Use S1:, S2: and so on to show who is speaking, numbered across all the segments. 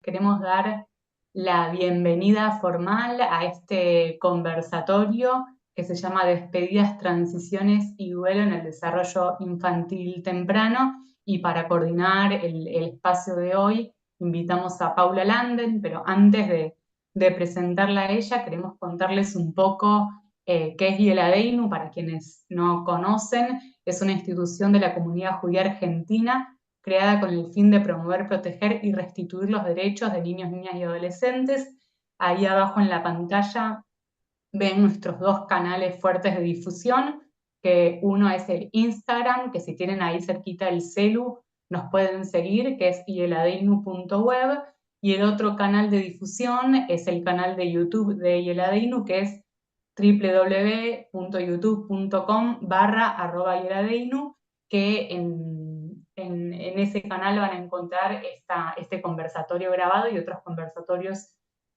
S1: Queremos dar la bienvenida formal a este conversatorio que se llama Despedidas, Transiciones y Duelo en el Desarrollo Infantil Temprano. Y para coordinar el espacio de hoy, invitamos a Paula Landen, pero antes de presentarla a ella, queremos contarles un poco qué es Yeladeinu, para quienes no conocen. Es una institución de la comunidad judía argentina creada con el fin de promover, proteger y restituir los derechos de niños, niñas y adolescentes. Ahí abajo en la pantalla ven nuestros dos canales fuertes de difusión, que uno es el Instagram, que si tienen ahí cerquita el celu, nos pueden seguir, que es yeladeinu.web, y el otro canal de difusión es el canal de YouTube de Yeladeinu, que es www.youtube.com/yeladeinu, que en ese canal van a encontrar este conversatorio grabado y otros conversatorios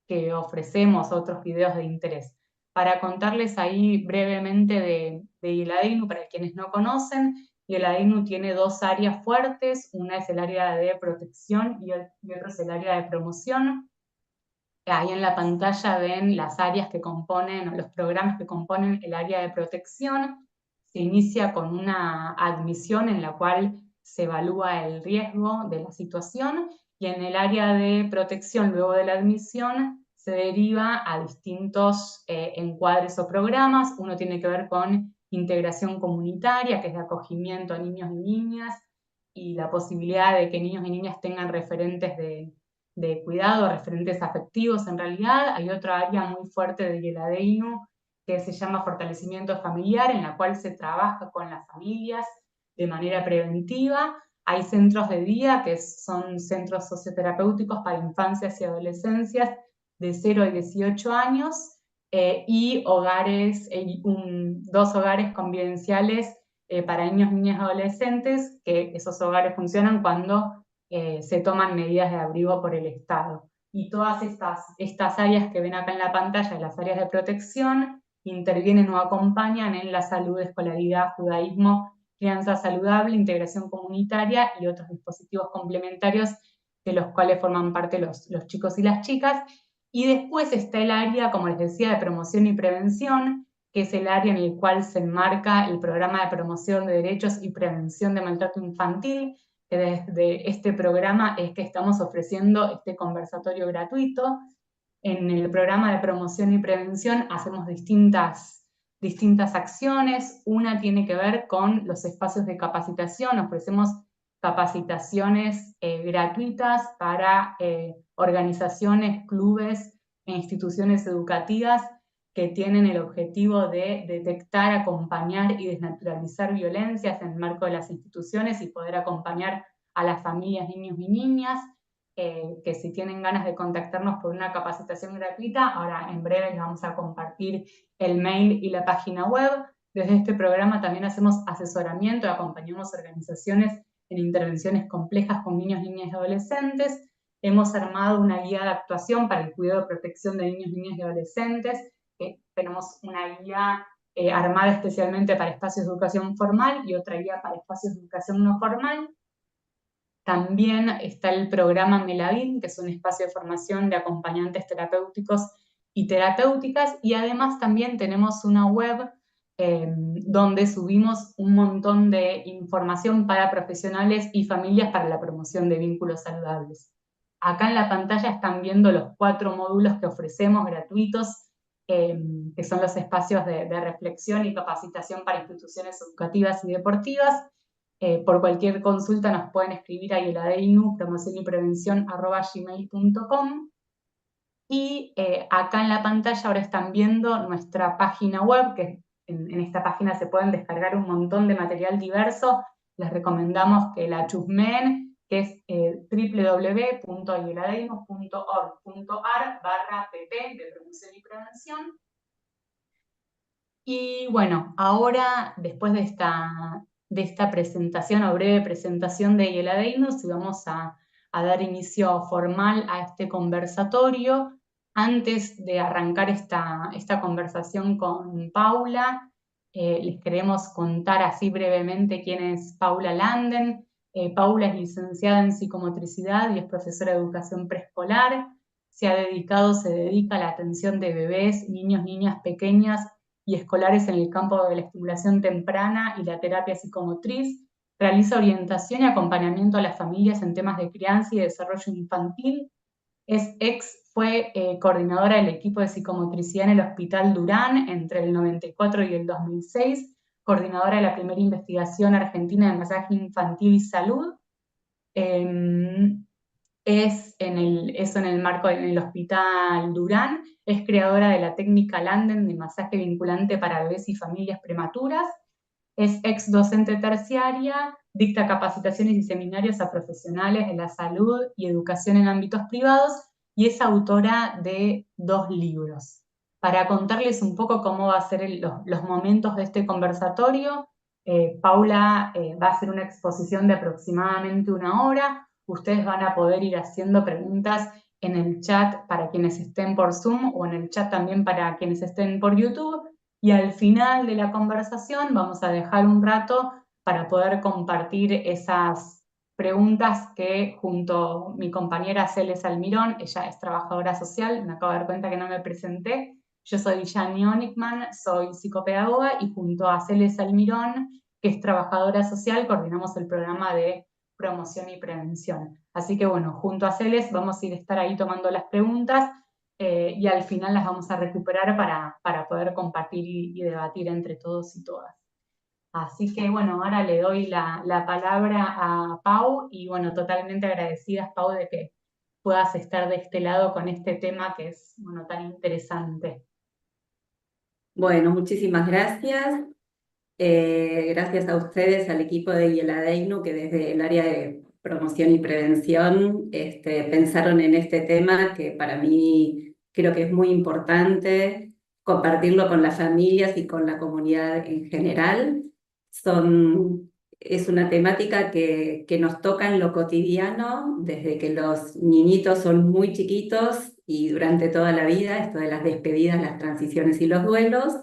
S1: que ofrecemos, otros videos de interés. Para contarles ahí brevemente de Yeladeinu, para quienes no conocen, Yeladeinu tiene dos áreas fuertes, una es el área de protección y otra es el área de promoción. Ahí en la pantalla ven las áreas que componen, o los programas que componen el área de protección. Se inicia con una admisión en la cual se evalúa el riesgo de la situación, y en el área de protección, luego de la admisión, se deriva a distintos encuadres o programas. Uno tiene que ver con integración comunitaria, que es de acogimiento a niños y niñas, y la posibilidad de que niños y niñas tengan referentes de cuidado, referentes afectivos. En realidad hay otra área muy fuerte de Yeladeinu que se llama fortalecimiento familiar, en la cual se trabaja con las familias de manera preventiva. Hay centros de día, que son centros socioterapéuticos para infancias y adolescencias de 0 a 18 años, y hogares, dos hogares convivenciales para niños, niñas y adolescentes, que esos hogares funcionan cuando se toman medidas de abrigo por el Estado. Y todas estas áreas que ven acá en la pantalla, las áreas de protección, intervienen o acompañan en la salud, escolaridad, judaísmo, crianza saludable, integración comunitaria y otros dispositivos complementarios de los cuales forman parte los chicos y las chicas. Y después está el área, como les decía, de promoción y prevención, que es el área en el cual se enmarca el programa de promoción de derechos y prevención de maltrato infantil, que desde este programa es que estamos ofreciendo este conversatorio gratuito. En el programa de promoción y prevención hacemos distintas acciones. Una tiene que ver con los espacios de capacitación. Ofrecemos capacitaciones gratuitas para organizaciones, clubes e instituciones educativas que tienen el objetivo de detectar, acompañar y desnaturalizar violencias en el marco de las instituciones y poder acompañar a las familias, niños y niñas. Que si tienen ganas de contactarnos por una capacitación gratuita, ahora en breve les vamos a compartir el mail y la página web. Desde este programa también hacemos asesoramiento y acompañamos organizaciones en intervenciones complejas con niños, niñas y adolescentes. Hemos armado una guía de actuación para el cuidado y protección de niños, niñas y adolescentes. Tenemos una guía armada especialmente para espacios de educación formal y otra guía para espacios de educación no formal. También está el programa Melavin, que es un espacio de formación de acompañantes terapéuticos y terapéuticas, y además también tenemos una web donde subimos un montón de información para profesionales y familias para la promoción de vínculos saludables. Acá en la pantalla están viendo los 4 módulos que ofrecemos gratuitos, que son los espacios de reflexión y capacitación para instituciones educativas y deportivas. Por cualquier consulta nos pueden escribir a yeladeinu, promoción y prevención, @gmail.com. Y acá en la pantalla ahora están viendo nuestra página web, que en esta página se pueden descargar un montón de material diverso. Les recomendamos que la chusmen, que es www.yeladeinu.org.ar/pp de promoción y prevención. Y bueno, ahora, después de esta presentación o breve presentación de Yeladeinu, si vamos a dar inicio formal a este conversatorio. Antes de arrancar esta conversación con Paula, les queremos contar así brevemente quién es Paula Landen. Paula es licenciada en psicomotricidad y es profesora de educación preescolar. Se dedica a la atención de bebés, niños, niñas pequeñas y escolares en el campo de la estimulación temprana y la terapia psicomotriz. Realiza orientación y acompañamiento a las familias en temas de crianza y desarrollo infantil. Fue coordinadora del equipo de psicomotricidad en el Hospital Durán entre el 94 y el 2006, coordinadora de la primera investigación argentina de masaje infantil y salud. Eso en el marco del Hospital Durán. Es creadora de la técnica Landen de masaje vinculante para bebés y familias prematuras. Es ex docente terciaria, dicta capacitaciones y seminarios a profesionales de la salud y educación en ámbitos privados y es autora de 2 libros. Para contarles un poco cómo va a ser los momentos de este conversatorio, Paula va a hacer una exposición de aproximadamente 1 hora. Ustedes van a poder ir haciendo preguntas en el chat para quienes estén por Zoom o en el chat también para quienes estén por YouTube. Y al final de la conversación vamos a dejar un rato para poder compartir esas preguntas que junto a mi compañera Celes Almirón, ella es trabajadora social, me acabo de dar cuenta que no me presenté, yo soy Yani Onikman, soy psicopedagoga y junto a Celes Almirón, que es trabajadora social, coordinamos el programa de promoción y prevención. Así que bueno, junto a Celes vamos a estar ahí tomando las preguntas y al final las vamos a recuperar para poder compartir y debatir entre todos y todas. Así que bueno, ahora le doy la palabra a Pau y bueno, totalmente agradecidas, Pau, de que puedas estar de este lado con este tema que es bueno, tan interesante.
S2: Bueno, muchísimas gracias. Gracias a ustedes, al equipo de IELADEINU, que desde el área de promoción y prevención pensaron en este tema que para mí creo que es muy importante compartirlo con las familias y con la comunidad en general. Es una temática que nos toca en lo cotidiano, desde que los niñitos son muy chiquitos y durante toda la vida, esto de las despedidas, las transiciones y los duelos.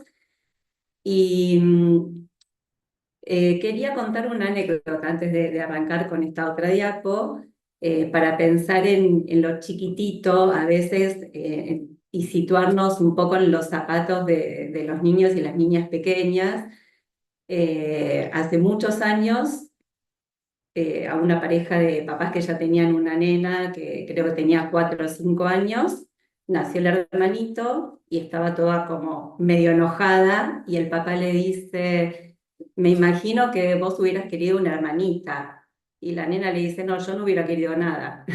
S2: Y quería contar una anécdota antes de arrancar con esta otra diapo, para pensar en lo chiquitito a veces y situarnos un poco en los zapatos de los niños y las niñas pequeñas. Hace muchos años, a una pareja de papás que ya tenían una nena que creo que tenía 4 o 5 años, nació el hermanito y estaba toda como medio enojada y el papá le dice: me imagino que vos hubieras querido una hermanita. Y la nena le dice: no, yo no hubiera querido nada.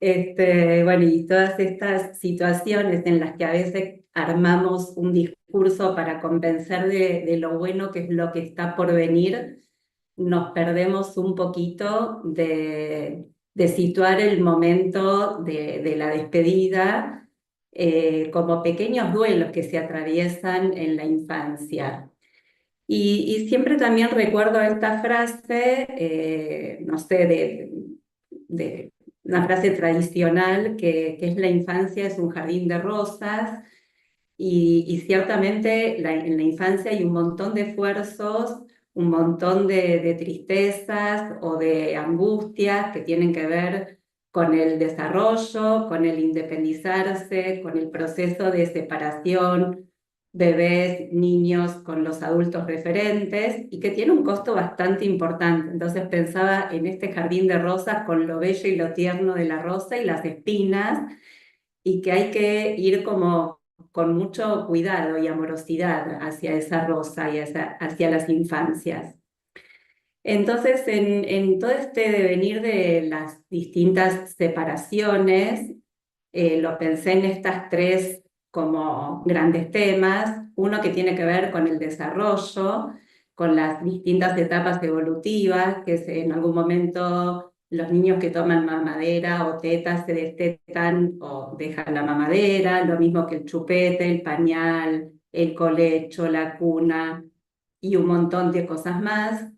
S2: Bueno, y todas estas situaciones en las que a veces armamos un discurso para convencer de lo bueno que es lo que está por venir, nos perdemos un poquito de situar el momento de la despedida como pequeños duelos que se atraviesan en la infancia. Y siempre también recuerdo esta frase, no sé, de una frase tradicional que es: la infancia es un jardín de rosas. Y ciertamente en la infancia hay un montón de esfuerzos, un montón de tristezas o de angustias que tienen que ver con el desarrollo, con el independizarse, con el proceso de separación, bebés, niños con los adultos referentes, y que tiene un costo bastante importante. Entonces pensaba en este jardín de rosas con lo bello y lo tierno de la rosa y las espinas, y que hay que ir como con mucho cuidado y amorosidad hacia esa rosa y hacia las infancias. Entonces, en todo este devenir de las distintas separaciones, lo pensé en estas 3 como grandes temas. Uno que tiene que ver con el desarrollo, con las distintas etapas evolutivas, que en algún momento los niños que toman mamadera o tetas se destetan o dejan la mamadera, lo mismo que el chupete, el pañal, el colecho, la cuna y un montón de cosas más.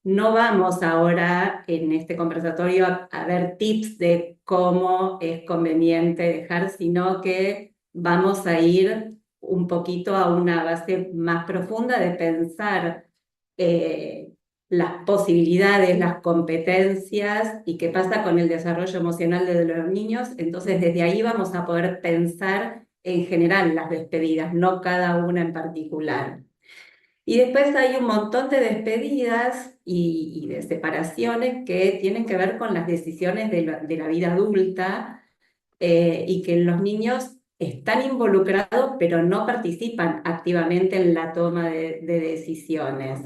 S2: No vamos ahora en este conversatorio a ver tips de cómo es conveniente dejar, sino que vamos a ir un poquito a una base más profunda de pensar las posibilidades, las competencias y qué pasa con el desarrollo emocional de los niños. Entonces, desde ahí vamos a poder pensar en general las despedidas, no cada una en particular. Y después hay un montón de despedidas y de separaciones que tienen que ver con las decisiones de la vida adulta, y que los niños están involucrados pero no participan activamente en la toma de decisiones.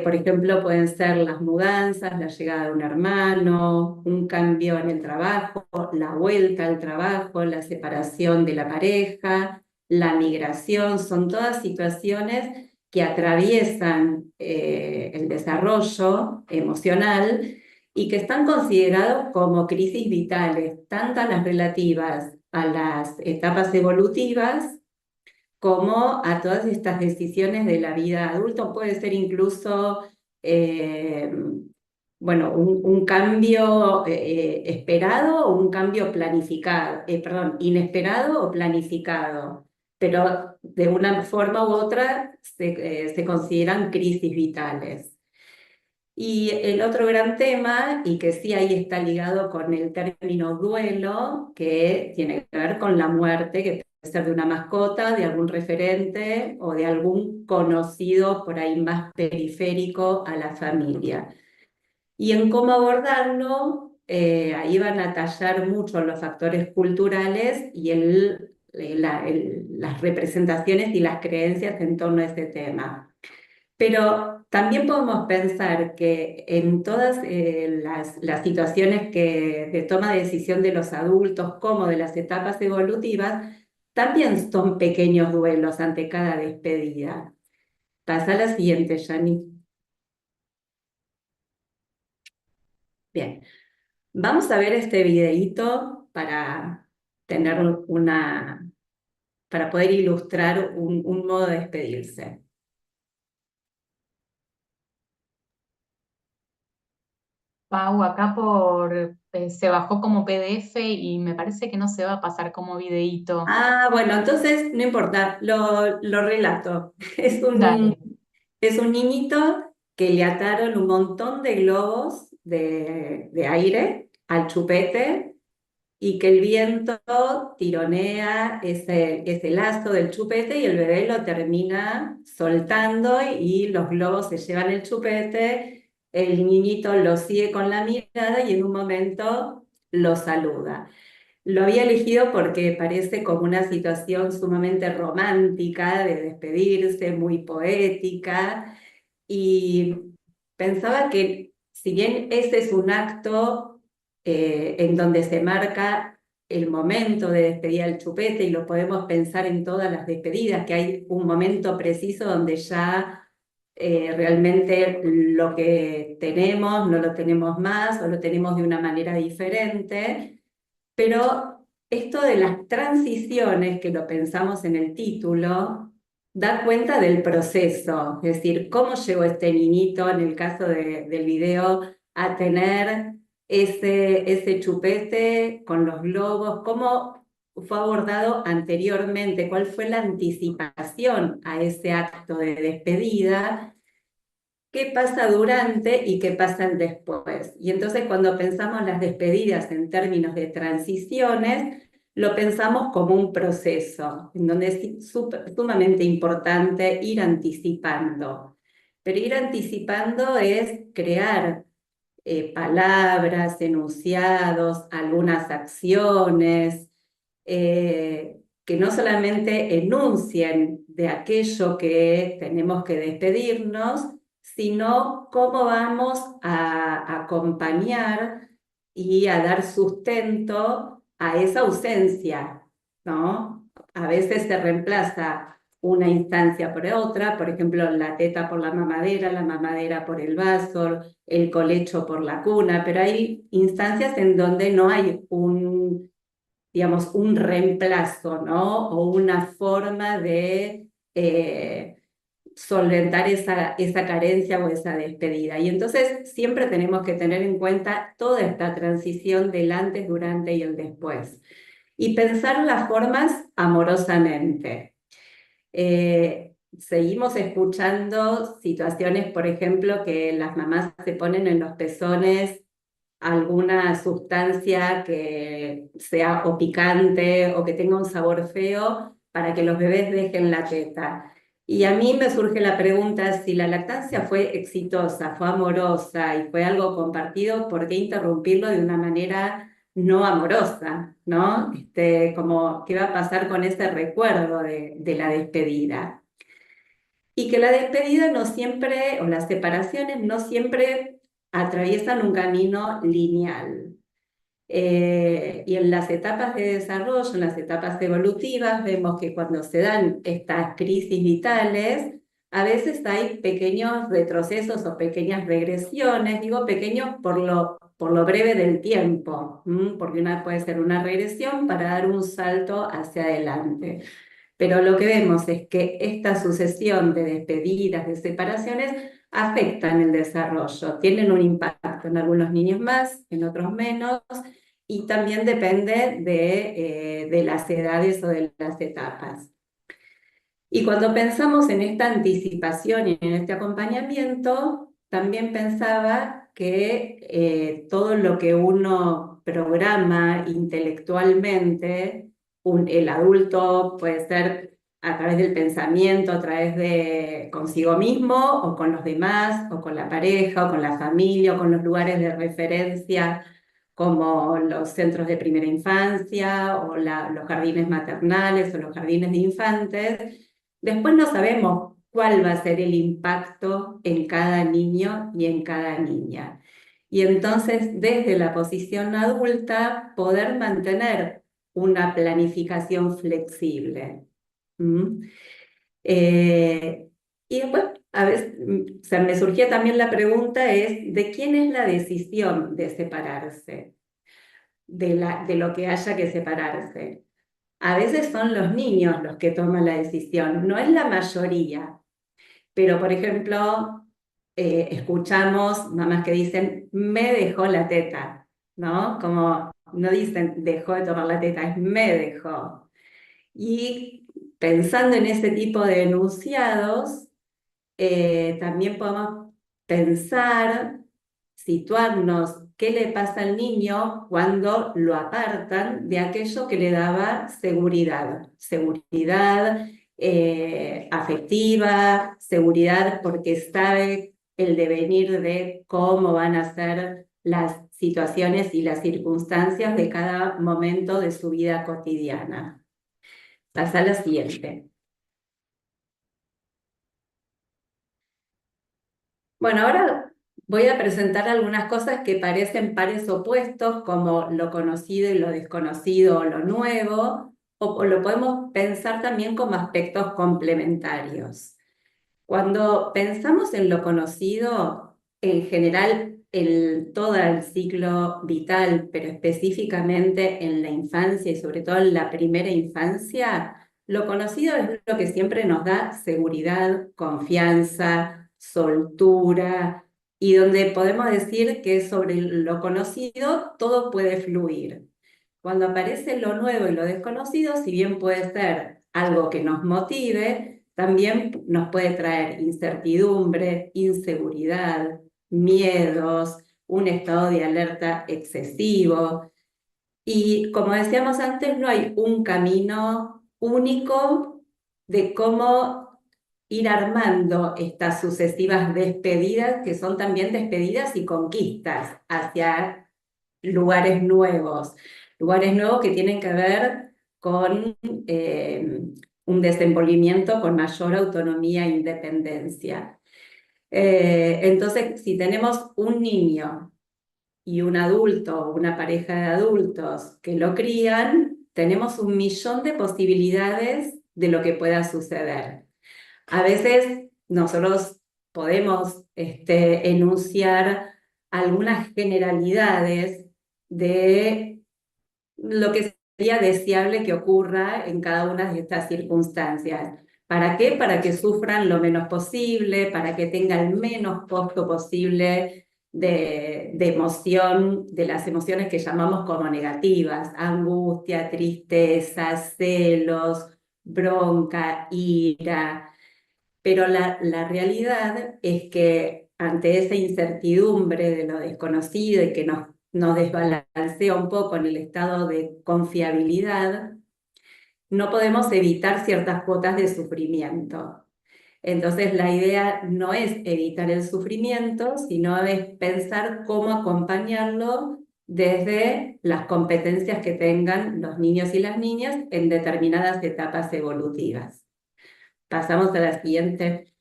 S2: Por ejemplo, pueden ser las mudanzas, la llegada de un hermano, un cambio en el trabajo, la vuelta al trabajo, la separación de la pareja, la migración. Son todas situaciones que atraviesan el desarrollo emocional y que están considerados como crisis vitales, tanto las relativas a las etapas evolutivas como a todas estas decisiones de la vida adulta. Puede ser incluso, eh, bueno, un cambio esperado o un cambio planificado, perdón, inesperado o planificado, pero de una forma u otra se consideran crisis vitales. Y el otro gran tema, y que sí ahí está ligado con el término duelo, que tiene que ver con la muerte, que puede ser de una mascota, de algún referente o de algún conocido por ahí más periférico a la familia. Y en cómo abordarlo, ahí van a tallar mucho los factores culturales y las representaciones y las creencias en torno a ese tema. Pero también podemos pensar que en todas las situaciones de toma de decisión de los adultos, como de las etapas evolutivas, también son pequeños duelos ante cada despedida. Pasa a la siguiente, Yani. Bien, vamos a ver este videíto para tener para poder ilustrar un modo de despedirse.
S1: Pau, acá se bajó como PDF y me parece que no se va a pasar como videíto.
S2: Ah, bueno, entonces no importa, lo relato.
S1: Dale.
S2: Es un niñito que le ataron un montón de globos de aire al chupete y que el viento tironea ese lazo del chupete y el bebé lo termina soltando y los globos se llevan el chupete, el niñito lo sigue con la mirada y en un momento lo saluda. Lo había elegido porque parece como una situación sumamente romántica de despedirse, muy poética, y pensaba que si bien ese es un acto en donde se marca el momento de despedir al chupete y lo podemos pensar en todas las despedidas, que hay un momento preciso donde ya realmente lo que tenemos no lo tenemos más o lo tenemos de una manera diferente. Pero esto de las transiciones, que lo pensamos en el título, da cuenta del proceso, es decir, cómo llegó este niñito, en el caso del video, a tener ese chupete con los globos, cómo fue abordado anteriormente, cuál fue la anticipación a ese acto de despedida, qué pasa durante y qué pasa después. Y entonces cuando pensamos las despedidas en términos de transiciones, lo pensamos como un proceso, en donde es sumamente importante ir anticipando. Pero ir anticipando es crear palabras, enunciados, algunas acciones, que no solamente enuncien de aquello que tenemos que despedirnos, sino cómo vamos a acompañar y a dar sustento a esa ausencia, ¿no? A veces se reemplaza una instancia por otra, por ejemplo, la teta por la mamadera por el vaso, el colecho por la cuna, pero hay instancias en donde no hay digamos, un reemplazo, ¿no? O una forma de solventar esa carencia o esa despedida. Y entonces siempre tenemos que tener en cuenta toda esta transición del antes, durante y el después. Y pensar las formas amorosamente. seguimos escuchando situaciones, por ejemplo, que las mamás se ponen en los pezones alguna sustancia que sea o picante o que tenga un sabor feo para que los bebés dejen la teta. Y a mí me surge la pregunta, si la lactancia fue exitosa, fue amorosa y fue algo compartido, ¿por qué interrumpirlo de una manera no amorosa? ¿No? Como, ¿qué va a pasar con ese recuerdo de la despedida? Y que la despedida no siempre, o las separaciones no siempre atraviesan un camino lineal. Y en las etapas de desarrollo, en las etapas evolutivas, vemos que cuando se dan estas crisis vitales, a veces hay pequeños retrocesos o pequeñas regresiones, digo pequeños por lo breve del tiempo, porque una puede ser una regresión para dar un salto hacia adelante. Pero lo que vemos es que esta sucesión de despedidas, de separaciones, afectan el desarrollo, tienen un impacto en algunos niños más, en otros menos, y también depende de las edades o de las etapas. Y cuando pensamos en esta anticipación y en este acompañamiento, también pensaba que todo lo que uno programa intelectualmente, el adulto puede ser a través del pensamiento, a través de consigo mismo o con los demás, o con la pareja, o con la familia, o con los lugares de referencia como los centros de primera infancia, o los jardines maternales, o los jardines de infantes. Después no sabemos cuál va a ser el impacto en cada niño y en cada niña. Y entonces, desde la posición adulta, poder mantener una planificación flexible. ¿Mm? Y después, a veces, o sea, me surgía también la pregunta es, ¿de quién es la decisión de separarse? De lo que haya que separarse. A veces son los niños los que toman la decisión, no es la mayoría, pero por ejemplo, escuchamos mamás que dicen, me dejó la teta, ¿no? Como no dicen, dejó de tomar la teta, es me dejó. Y pensando en ese tipo de enunciados, también podemos pensar, situarnos, qué le pasa al niño cuando lo apartan de aquello que le daba seguridad. Seguridad afectiva, seguridad porque sabe el devenir de cómo van a ser las situaciones y las circunstancias de cada momento de su vida cotidiana. Pasa a la siguiente. Bueno, ahora voy a presentar algunas cosas que parecen pares opuestos, como lo conocido y lo desconocido o lo nuevo, o lo podemos pensar también como aspectos complementarios. Cuando pensamos en lo conocido, en general, en todo el ciclo vital, pero específicamente en la infancia y sobre todo en la primera infancia, lo conocido es lo que siempre nos da seguridad, confianza, soltura, y donde podemos decir que sobre lo conocido todo puede fluir. Cuando aparece lo nuevo y lo desconocido, si bien puede ser algo que nos motive, también nos puede traer incertidumbre, inseguridad, miedos, un estado de alerta excesivo. Y como decíamos antes, no hay un camino único de cómo ir armando estas sucesivas despedidas, que son también despedidas y conquistas hacia lugares nuevos que tienen que ver con un desenvolvimiento con mayor autonomía e independencia. Entonces, si tenemos un niño y un adulto o una pareja de adultos que lo crían, tenemos un millón de posibilidades de lo que pueda suceder. A veces nosotros podemos enunciar algunas generalidades de lo que sería deseable que ocurra en cada una de estas circunstancias. ¿Para qué? Para que sufran lo menos posible, para que tengan el menos costo posible de emoción, de las emociones que llamamos como negativas: angustia, tristeza, celos, bronca, ira. Pero la realidad es que ante esa incertidumbre de lo desconocido y que nos desbalancea un poco en el estado de confiabilidad, no podemos evitar ciertas cuotas de sufrimiento. Entonces, la idea no es evitar el sufrimiento, sino es pensar cómo acompañarlo desde las competencias que tengan los niños y las niñas en determinadas etapas evolutivas. Pasamos a la siguiente.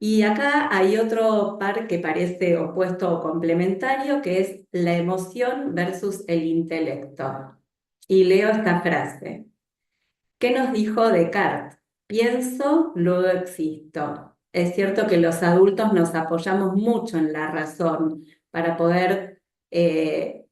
S2: Y acá hay otro par que parece opuesto o complementario, que es la emoción versus el intelecto. Y leo esta frase. ¿Qué nos dijo Descartes? Pienso, luego existo. Es cierto que los adultos nos apoyamos mucho en la razón para poder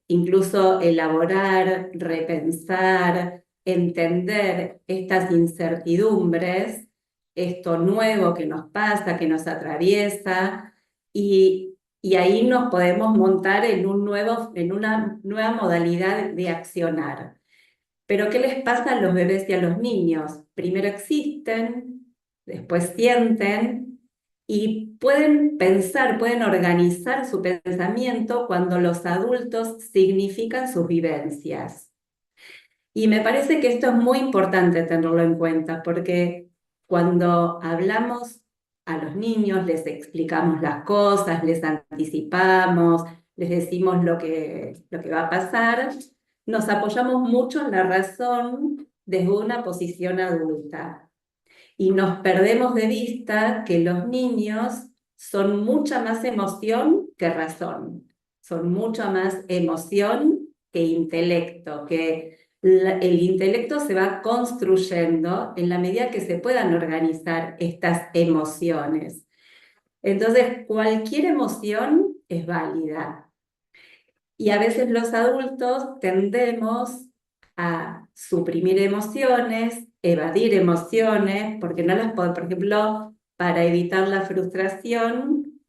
S2: incluso elaborar, repensar, entender estas incertidumbres, esto nuevo que nos pasa, que nos atraviesa, y ahí nos podemos montar en una nueva modalidad de accionar. Pero ¿qué les pasa a los bebés y a los niños? Primero existen, después sienten y pueden pensar, pueden organizar su pensamiento cuando los adultos significan sus vivencias. Y me parece que esto es muy importante tenerlo en cuenta porque cuando hablamos a los niños, les explicamos las cosas, les anticipamos, les decimos lo que va a pasar, nos apoyamos mucho en la razón desde una posición adulta y nos perdemos de vista que los niños son mucha más emoción que razón, son mucha más emoción que intelecto, que el intelecto se va construyendo en la medida que se puedan organizar estas emociones. Entonces, cualquier emoción es válida. Y a veces los adultos tendemos a suprimir emociones, evadir emociones, porque no las podemos, por ejemplo, para evitar la frustración,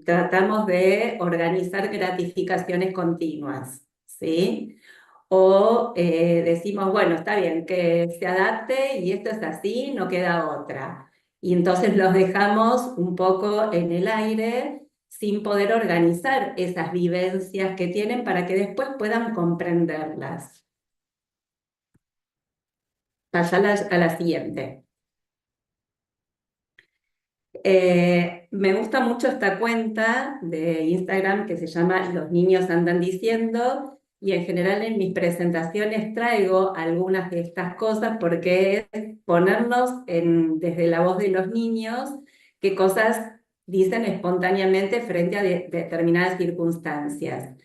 S2: tratamos de organizar gratificaciones continuas, ¿sí? O decimos, bueno, está bien, que se adapte y esto es así, no queda otra. Y entonces los dejamos un poco en el aire sin poder organizar esas vivencias que tienen para que después puedan comprenderlas. Pasa a la siguiente. Me gusta mucho esta cuenta de Instagram que se llama Los niños andan diciendo, y en general en mis presentaciones traigo algunas de estas cosas porque es ponernos desde la voz de los niños qué cosas dicen espontáneamente frente a determinadas circunstancias.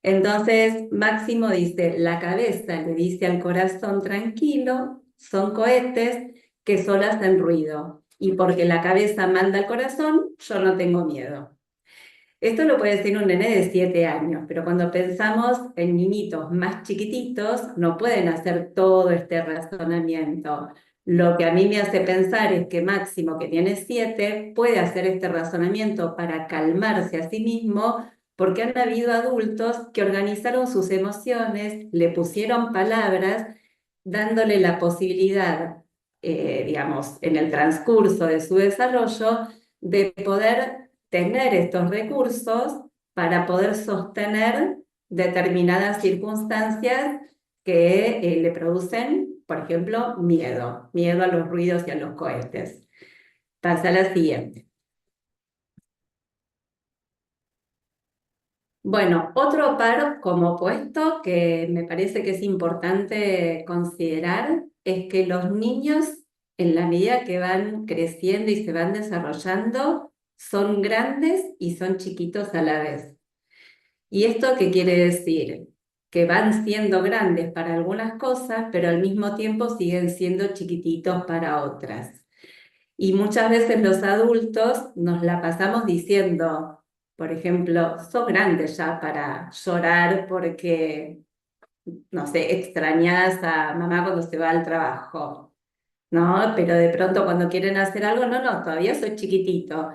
S2: Entonces, Máximo dice, la cabeza le dice al corazón tranquilo, son cohetes que solo hacen ruido. Y porque la cabeza manda al corazón, yo no tengo miedo. Esto lo puede decir un nene de 7 años, pero cuando pensamos en niñitos más chiquititos, no pueden hacer todo este razonamiento. Lo que a mí me hace pensar es que Máximo, que tiene 7, puede hacer este razonamiento para calmarse a sí mismo, porque han habido adultos que organizaron sus emociones, le pusieron palabras, dándole la posibilidad, digamos, en el transcurso de su desarrollo, de poder tener estos recursos para poder sostener determinadas circunstancias que le producen, por ejemplo, miedo a los ruidos y a los cohetes. Pasa a la siguiente. Bueno, otro par como opuesto que me parece que es importante considerar es que los niños, en la medida que van creciendo y se van desarrollando, son grandes y son chiquitos a la vez. ¿Y esto qué quiere decir? Que van siendo grandes para algunas cosas, pero al mismo tiempo siguen siendo chiquititos para otras. Y muchas veces los adultos nos la pasamos diciendo, por ejemplo, sos grande ya para llorar porque, no sé, extrañas a mamá cuando se va al trabajo, ¿no? Pero de pronto cuando quieren hacer algo, no, todavía soy chiquitito.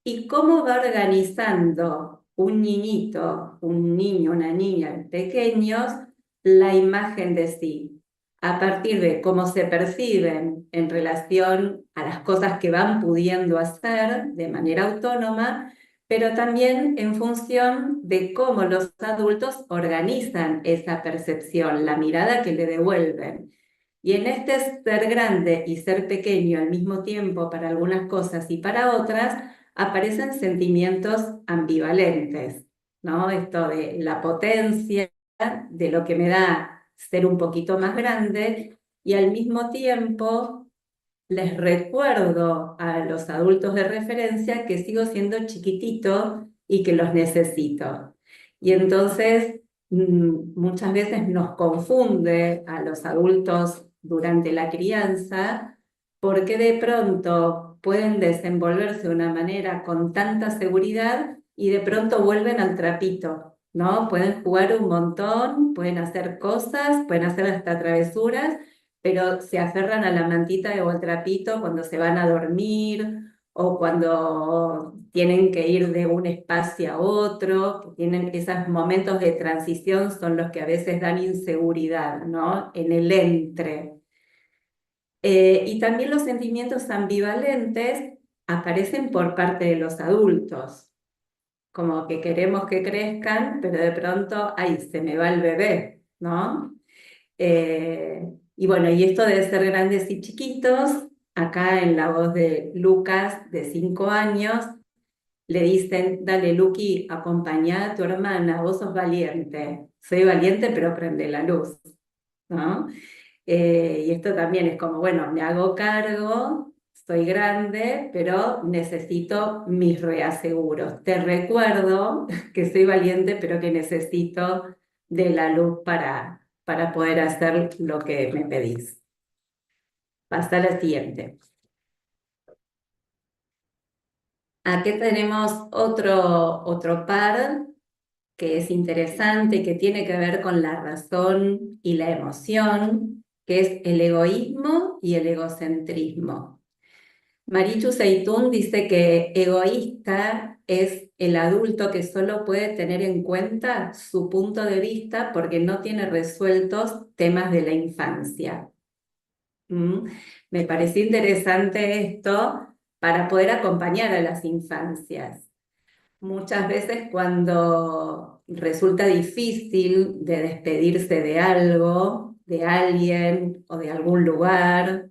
S2: ¿Y cómo va organizando un niñito, un niño, una niña pequeños la imagen de sí? a partir de cómo se perciben en relación a las cosas que van pudiendo hacer de manera autónoma, pero también en función de cómo los adultos organizan esa percepción, la mirada que le devuelven. Y en este ser grande y ser pequeño al mismo tiempo para algunas cosas y para otras, aparecen sentimientos ambivalentes, ¿no? Esto de la potencia, de lo que me da ser un poquito más grande, y al mismo tiempo les recuerdo a los adultos de referencia que sigo siendo chiquitito y que los necesito. Y entonces muchas veces nos confunde a los adultos durante la crianza porque de pronto pueden desenvolverse de una manera con tanta seguridad y de pronto vuelven al trapito, ¿no? Pueden jugar un montón, pueden hacer cosas, pueden hacer hasta travesuras, pero se aferran a la mantita o al trapito cuando se van a dormir o cuando tienen que ir de un espacio a otro, que tienen esos momentos de transición son los que a veces dan inseguridad, ¿no? En el entre. Y también los sentimientos ambivalentes aparecen por parte de los adultos, como que queremos que crezcan, pero de pronto, ay, se me va el bebé, ¿no? Y bueno, y esto de ser grandes y chiquitos, acá en la voz de Lucas, de 5 años, le dicen, dale, Luqui, acompañá a tu hermana, vos sos valiente. Soy valiente, pero prende la luz, ¿no? Y esto también es como, bueno, me hago cargo, soy grande, pero necesito mis reaseguros. Te recuerdo que soy valiente, pero que necesito de la luz para poder hacer lo que me pedís. Pasa a la siguiente. Aquí tenemos otro par que es interesante y que tiene que ver con la razón y la emoción, que es el egoísmo y el egocentrismo. Marichu Seitún dice que egoísta es el adulto que solo puede tener en cuenta su punto de vista porque no tiene resueltos temas de la infancia. Me pareció interesante esto para poder acompañar a las infancias. Muchas veces cuando resulta difícil de despedirse de algo, de alguien o de algún lugar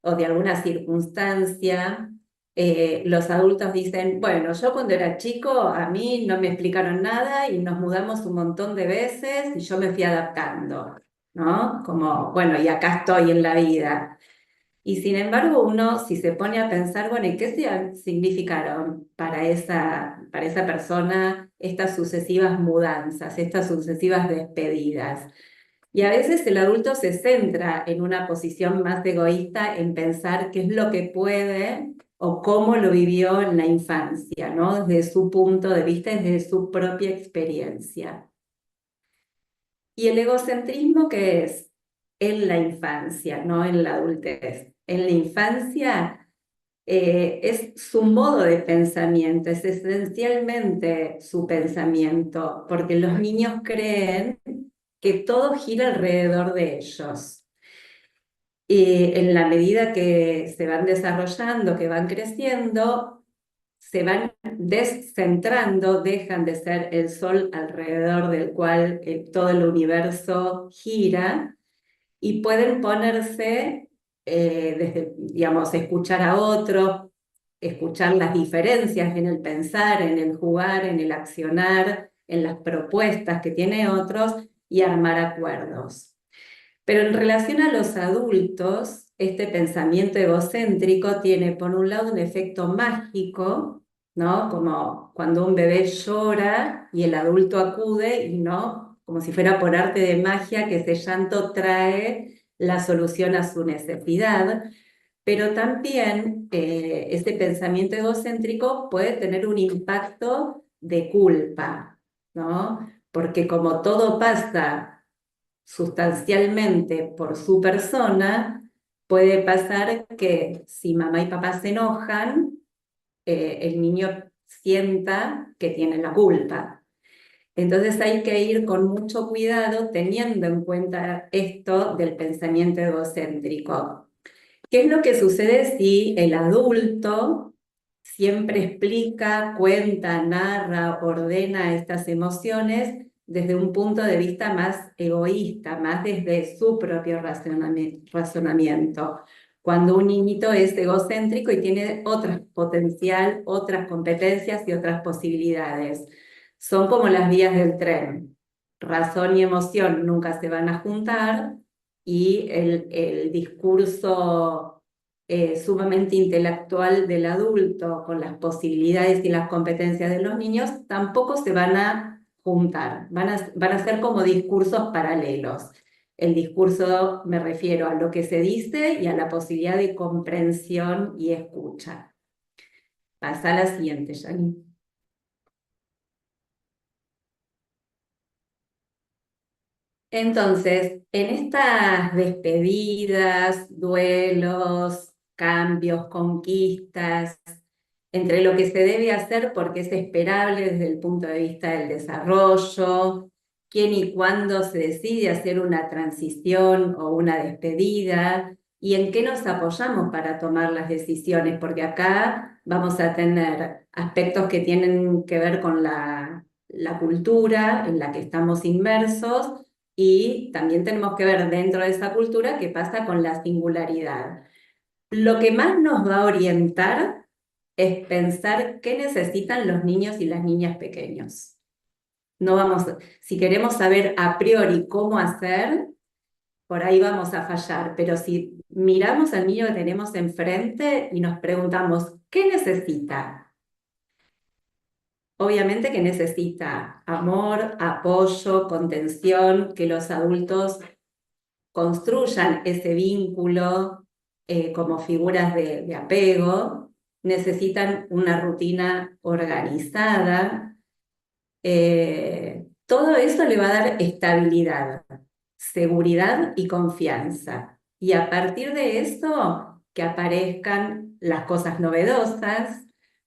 S2: o de alguna circunstancia, los adultos dicen, bueno, yo cuando era chico a mí no me explicaron nada y nos mudamos un montón de veces y yo me fui adaptando, ¿no? Como, bueno, y acá estoy en la vida. Y sin embargo, uno, si se pone a pensar, bueno, ¿y qué significaron para esa persona estas sucesivas mudanzas, estas sucesivas despedidas? Y a veces el adulto se centra en una posición más egoísta en pensar qué es lo que puede o cómo lo vivió en la infancia, ¿no? Desde su punto de vista, desde su propia experiencia. ¿Y el egocentrismo qué es? En la infancia, no en la adultez. En la infancia es su modo de pensamiento, es esencialmente su pensamiento, porque los niños creen que todo gira alrededor de ellos. Y en la medida que se van desarrollando, que van creciendo, se van descentrando, dejan de ser el sol alrededor del cual todo el universo gira y pueden ponerse desde, digamos, escuchar a otro, escuchar las diferencias en el pensar, en el jugar, en el accionar, en las propuestas que tiene otros y armar acuerdos. Pero en relación a los adultos, este pensamiento egocéntrico tiene, por un lado, un efecto mágico, ¿no? Como cuando un bebé llora y el adulto acude y no, como si fuera por arte de magia que ese llanto trae la solución a su necesidad. Pero también ese pensamiento egocéntrico puede tener un impacto de culpa, ¿no? Porque como todo pasa sustancialmente por su persona, puede pasar que si mamá y papá se enojan, el niño sienta que tiene la culpa. Entonces hay que ir con mucho cuidado teniendo en cuenta esto del pensamiento egocéntrico. ¿Qué es lo que sucede si el adulto siempre explica, cuenta, narra, ordena estas emociones desde un punto de vista más egoísta, más desde su propio razonamiento? Cuando un niñito es egocéntrico y tiene otro potencial, otras competencias y otras posibilidades. Son como las vías del tren. Razón y emoción nunca se van a juntar y el discurso sumamente intelectual del adulto con las posibilidades y las competencias de los niños tampoco se van a juntar, van a ser como discursos paralelos. El discurso me refiero a lo que se dice y a la posibilidad de comprensión y escucha. Pasa a la siguiente, Janine. Entonces, en estas despedidas, duelos, cambios, conquistas, entre lo que se debe hacer porque es esperable desde el punto de vista del desarrollo, quién y cuándo se decide hacer una transición o una despedida, y en qué nos apoyamos para tomar las decisiones, porque acá vamos a tener aspectos que tienen que ver con la cultura en la que estamos inmersos y también tenemos que ver dentro de esa cultura qué pasa con la singularidad. Lo que más nos va a orientar es pensar qué necesitan los niños y las niñas pequeños. No vamos, si queremos saber a priori cómo hacer, por ahí vamos a fallar, pero si miramos al niño que tenemos enfrente y nos preguntamos, ¿qué necesita? Obviamente que necesita amor, apoyo, contención, que los adultos construyan ese vínculo como figuras de apego, necesitan una rutina organizada. Todo eso le va a dar estabilidad, seguridad y confianza. Y a partir de eso, que aparezcan las cosas novedosas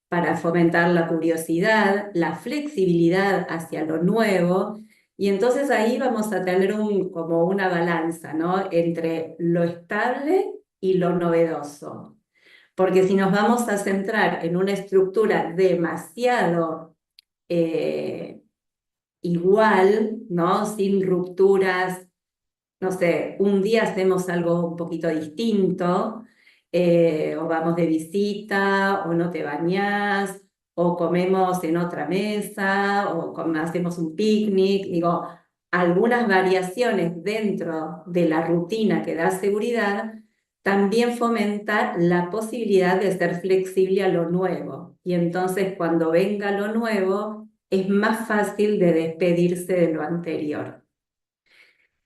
S2: para fomentar la curiosidad, la flexibilidad hacia lo nuevo. Y entonces ahí vamos a tener como una balanza, ¿no? Entre lo estable y lo novedoso. Porque si nos vamos a centrar en una estructura demasiado igual, ¿no? Sin rupturas, no sé, un día hacemos algo un poquito distinto, o vamos de visita, o no te bañás, o comemos en otra mesa, o hacemos un picnic, digo, algunas variaciones dentro de la rutina que da seguridad, también fomenta la posibilidad de ser flexible a lo nuevo. Y entonces cuando venga lo nuevo, es más fácil de despedirse de lo anterior.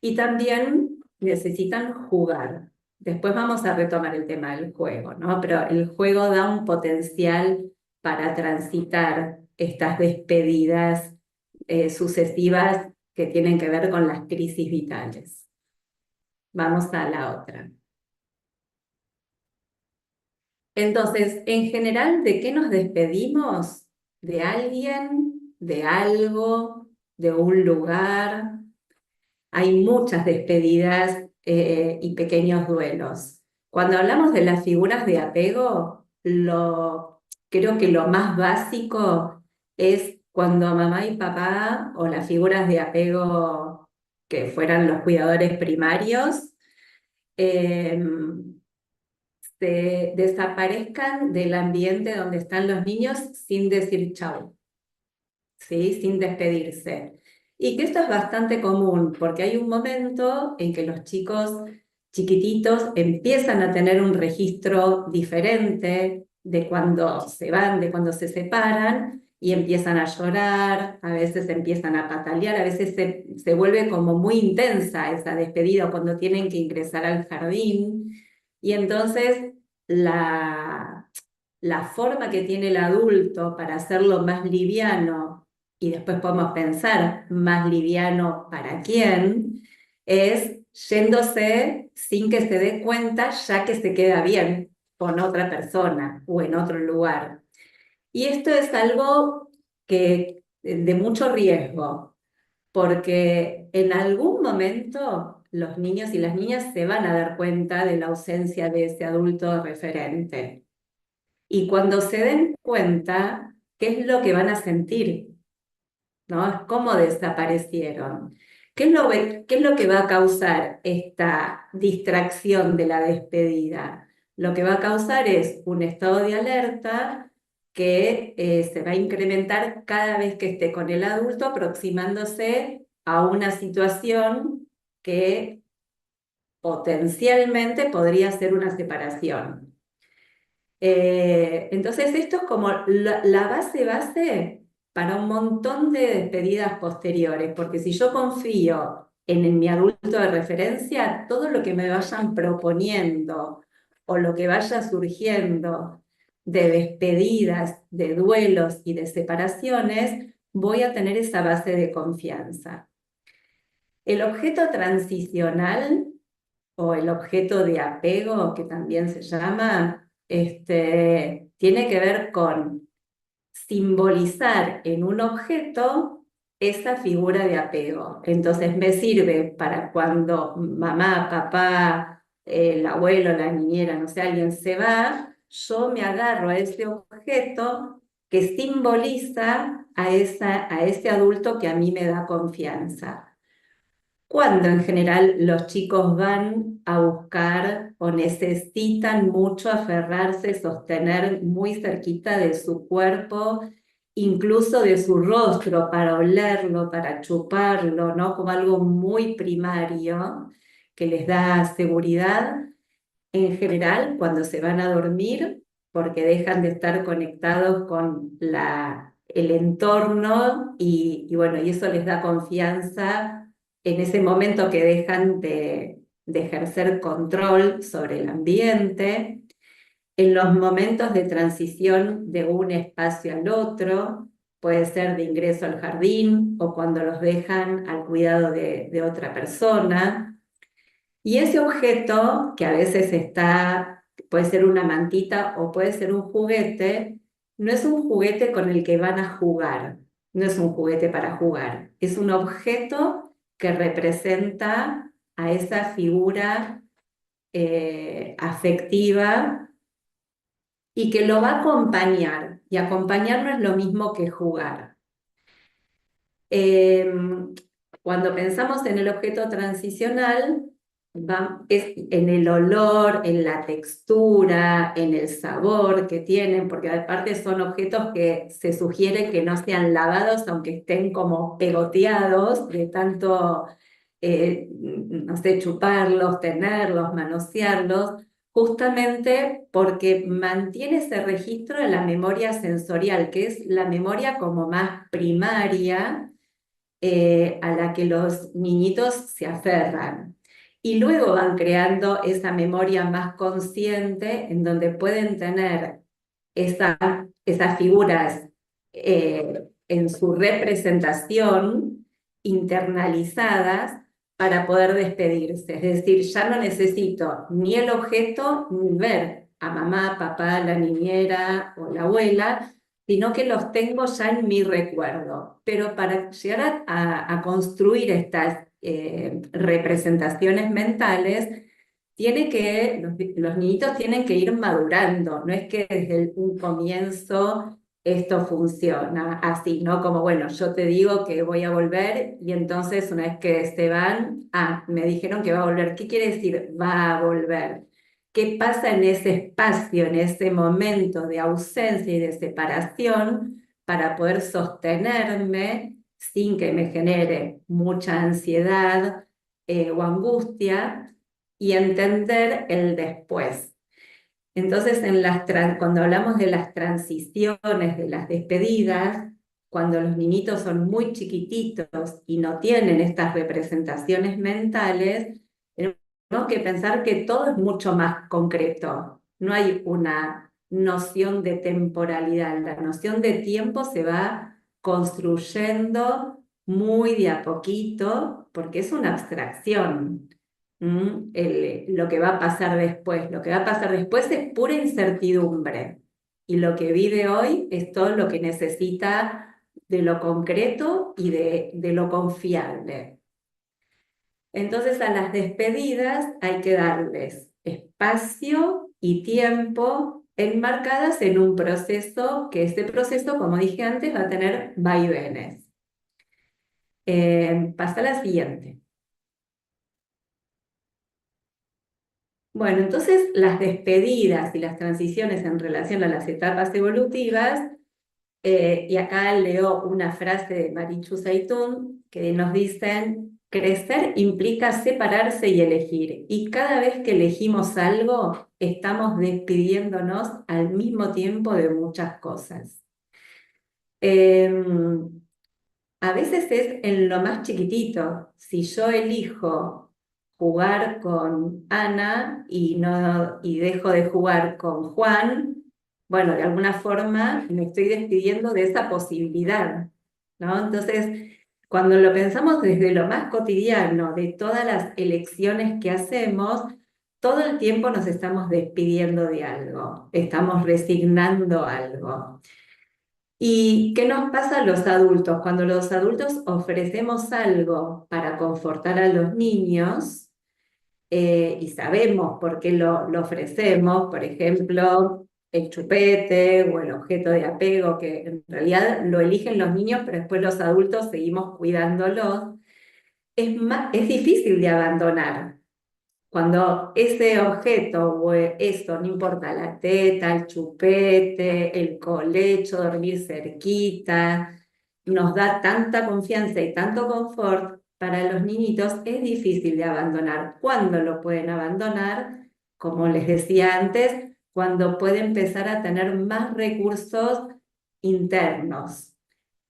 S2: Y también necesitan jugar. Después vamos a retomar el tema del juego, ¿no? Pero el juego da un potencial para transitar estas despedidas sucesivas que tienen que ver con las crisis vitales. Vamos a la otra. Entonces, en general, ¿de qué nos despedimos? ¿De alguien? ¿De algo? ¿De un lugar? Hay muchas despedidas y pequeños duelos. Cuando hablamos de las figuras de apego, creo que lo más básico es cuando mamá y papá o las figuras de apego que fueran los cuidadores primarios eh, se desaparezcan del ambiente donde están los niños sin decir chau, ¿sí? Sin despedirse. Y que esto es bastante común, porque hay un momento en que los chicos chiquititos empiezan a tener un registro diferente de cuando se van, de cuando se separan, y empiezan a llorar, a veces empiezan a patalear, a veces se vuelve como muy intensa esa despedida cuando tienen que ingresar al jardín. Y entonces la forma que tiene el adulto para hacerlo más liviano, y después podemos pensar más liviano para quién, es yéndose sin que se dé cuenta, ya que se queda bien con otra persona o en otro lugar. Y esto es algo que de mucho riesgo, porque en algún momento los niños y las niñas se van a dar cuenta de la ausencia de ese adulto referente. Y cuando se den cuenta, ¿qué es lo que van a sentir? ¿No? Es cómo desaparecieron. ¿Qué es lo que va a causar esta distracción de la despedida? Lo que va a causar es un estado de alerta que se va a incrementar cada vez que esté con el adulto aproximándose a una situación que potencialmente podría ser una separación. Entonces esto es como la base para un montón de despedidas posteriores, porque si yo confío en mi adulto de referencia, todo lo que me vayan proponiendo o lo que vaya surgiendo de despedidas, de duelos y de separaciones, voy a tener esa base de confianza. El objeto transicional o el objeto de apego, que también se llama, tiene que ver con simbolizar en un objeto esa figura de apego. Entonces me sirve para cuando mamá, papá, el abuelo, la niñera, no sé, alguien se va, yo me agarro a ese objeto que simboliza a ese adulto que a mí me da confianza. Cuando en general los chicos van a buscar o necesitan mucho aferrarse, sostener muy cerquita de su cuerpo, incluso de su rostro, para olerlo, para chuparlo, ¿no? Como algo muy primario que les da seguridad. En general, cuando se van a dormir, porque dejan de estar conectados con el entorno y bueno, y eso les da confianza en ese momento que dejan de ejercer control sobre el ambiente, en los momentos de transición de un espacio al otro, puede ser de ingreso al jardín o cuando los dejan al cuidado de otra persona. Y ese objeto, que a veces puede ser una mantita o puede ser un juguete, no es un juguete con el que van a jugar, no es un juguete para jugar, es un objeto que representa a esa figura afectiva y que lo va a acompañar. Y acompañar no es lo mismo que jugar. Cuando pensamos en el objeto transicional, es en el olor, en la textura, en el sabor que tienen, porque aparte son objetos que se sugiere que no sean lavados, aunque estén como pegoteados de tanto, no sé, chuparlos, tenerlos, manosearlos, justamente porque mantiene ese registro de la memoria sensorial, que es la memoria como más primaria a la que los niñitos se aferran. Y luego van creando esa memoria más consciente en donde pueden tener esas figuras en su representación internalizadas para poder despedirse. Es decir, ya no necesito ni el objeto ni ver a mamá, papá, la niñera o la abuela, sino que los tengo ya en mi recuerdo. Pero para llegar a construir estas representaciones mentales, los niñitos tienen que ir madurando, no es que desde un comienzo esto funciona así, ¿no? Como, bueno, yo te digo que voy a volver y entonces una vez que se van, me dijeron que va a volver. ¿Qué quiere decir va a volver? ¿Qué pasa en ese espacio, en ese momento de ausencia y de separación para poder sostenerme sin que me genere mucha ansiedad o angustia y entender el después? Entonces, cuando hablamos de las transiciones, de las despedidas, cuando los niñitos son muy chiquititos y no tienen estas representaciones mentales, tenemos que pensar que todo es mucho más concreto. No hay una noción de temporalidad. La noción de tiempo se va construyendo muy de a poquito porque es una abstracción. Lo que va a pasar después. Lo que va a pasar después es pura incertidumbre. Y lo que vive hoy es todo lo que necesita de lo concreto y de lo confiable. Entonces a las despedidas hay que darles espacio y tiempo enmarcadas en un proceso, que este proceso, como dije antes, va a tener vaivenes. Pasa a la siguiente. Bueno, entonces las despedidas y las transiciones en relación a las etapas evolutivas, y acá leo una frase de Marichu Zaitún que nos dicen: crecer implica separarse y elegir, y cada vez que elegimos algo, estamos despidiéndonos al mismo tiempo de muchas cosas. A veces es en lo más chiquitito. Si yo elijo jugar con Ana y dejo de jugar con Juan, bueno, de alguna forma me estoy despidiendo de esa posibilidad, ¿no? Entonces, cuando lo pensamos desde lo más cotidiano, de todas las elecciones que hacemos, todo el tiempo nos estamos despidiendo de algo, estamos resignando algo. ¿Y qué nos pasa a los adultos? Cuando los adultos ofrecemos algo para confortar a los niños, y sabemos por qué lo ofrecemos, por ejemplo, el chupete o el objeto de apego, que en realidad lo eligen los niños, pero después los adultos seguimos cuidándolos, es difícil de abandonar. Cuando ese objeto o esto, no importa, la teta, el chupete, el colecho, dormir cerquita, nos da tanta confianza y tanto confort, para los niñitos es difícil de abandonar. ¿Cuándo lo pueden abandonar? Como les decía antes, cuando puede empezar a tener más recursos internos,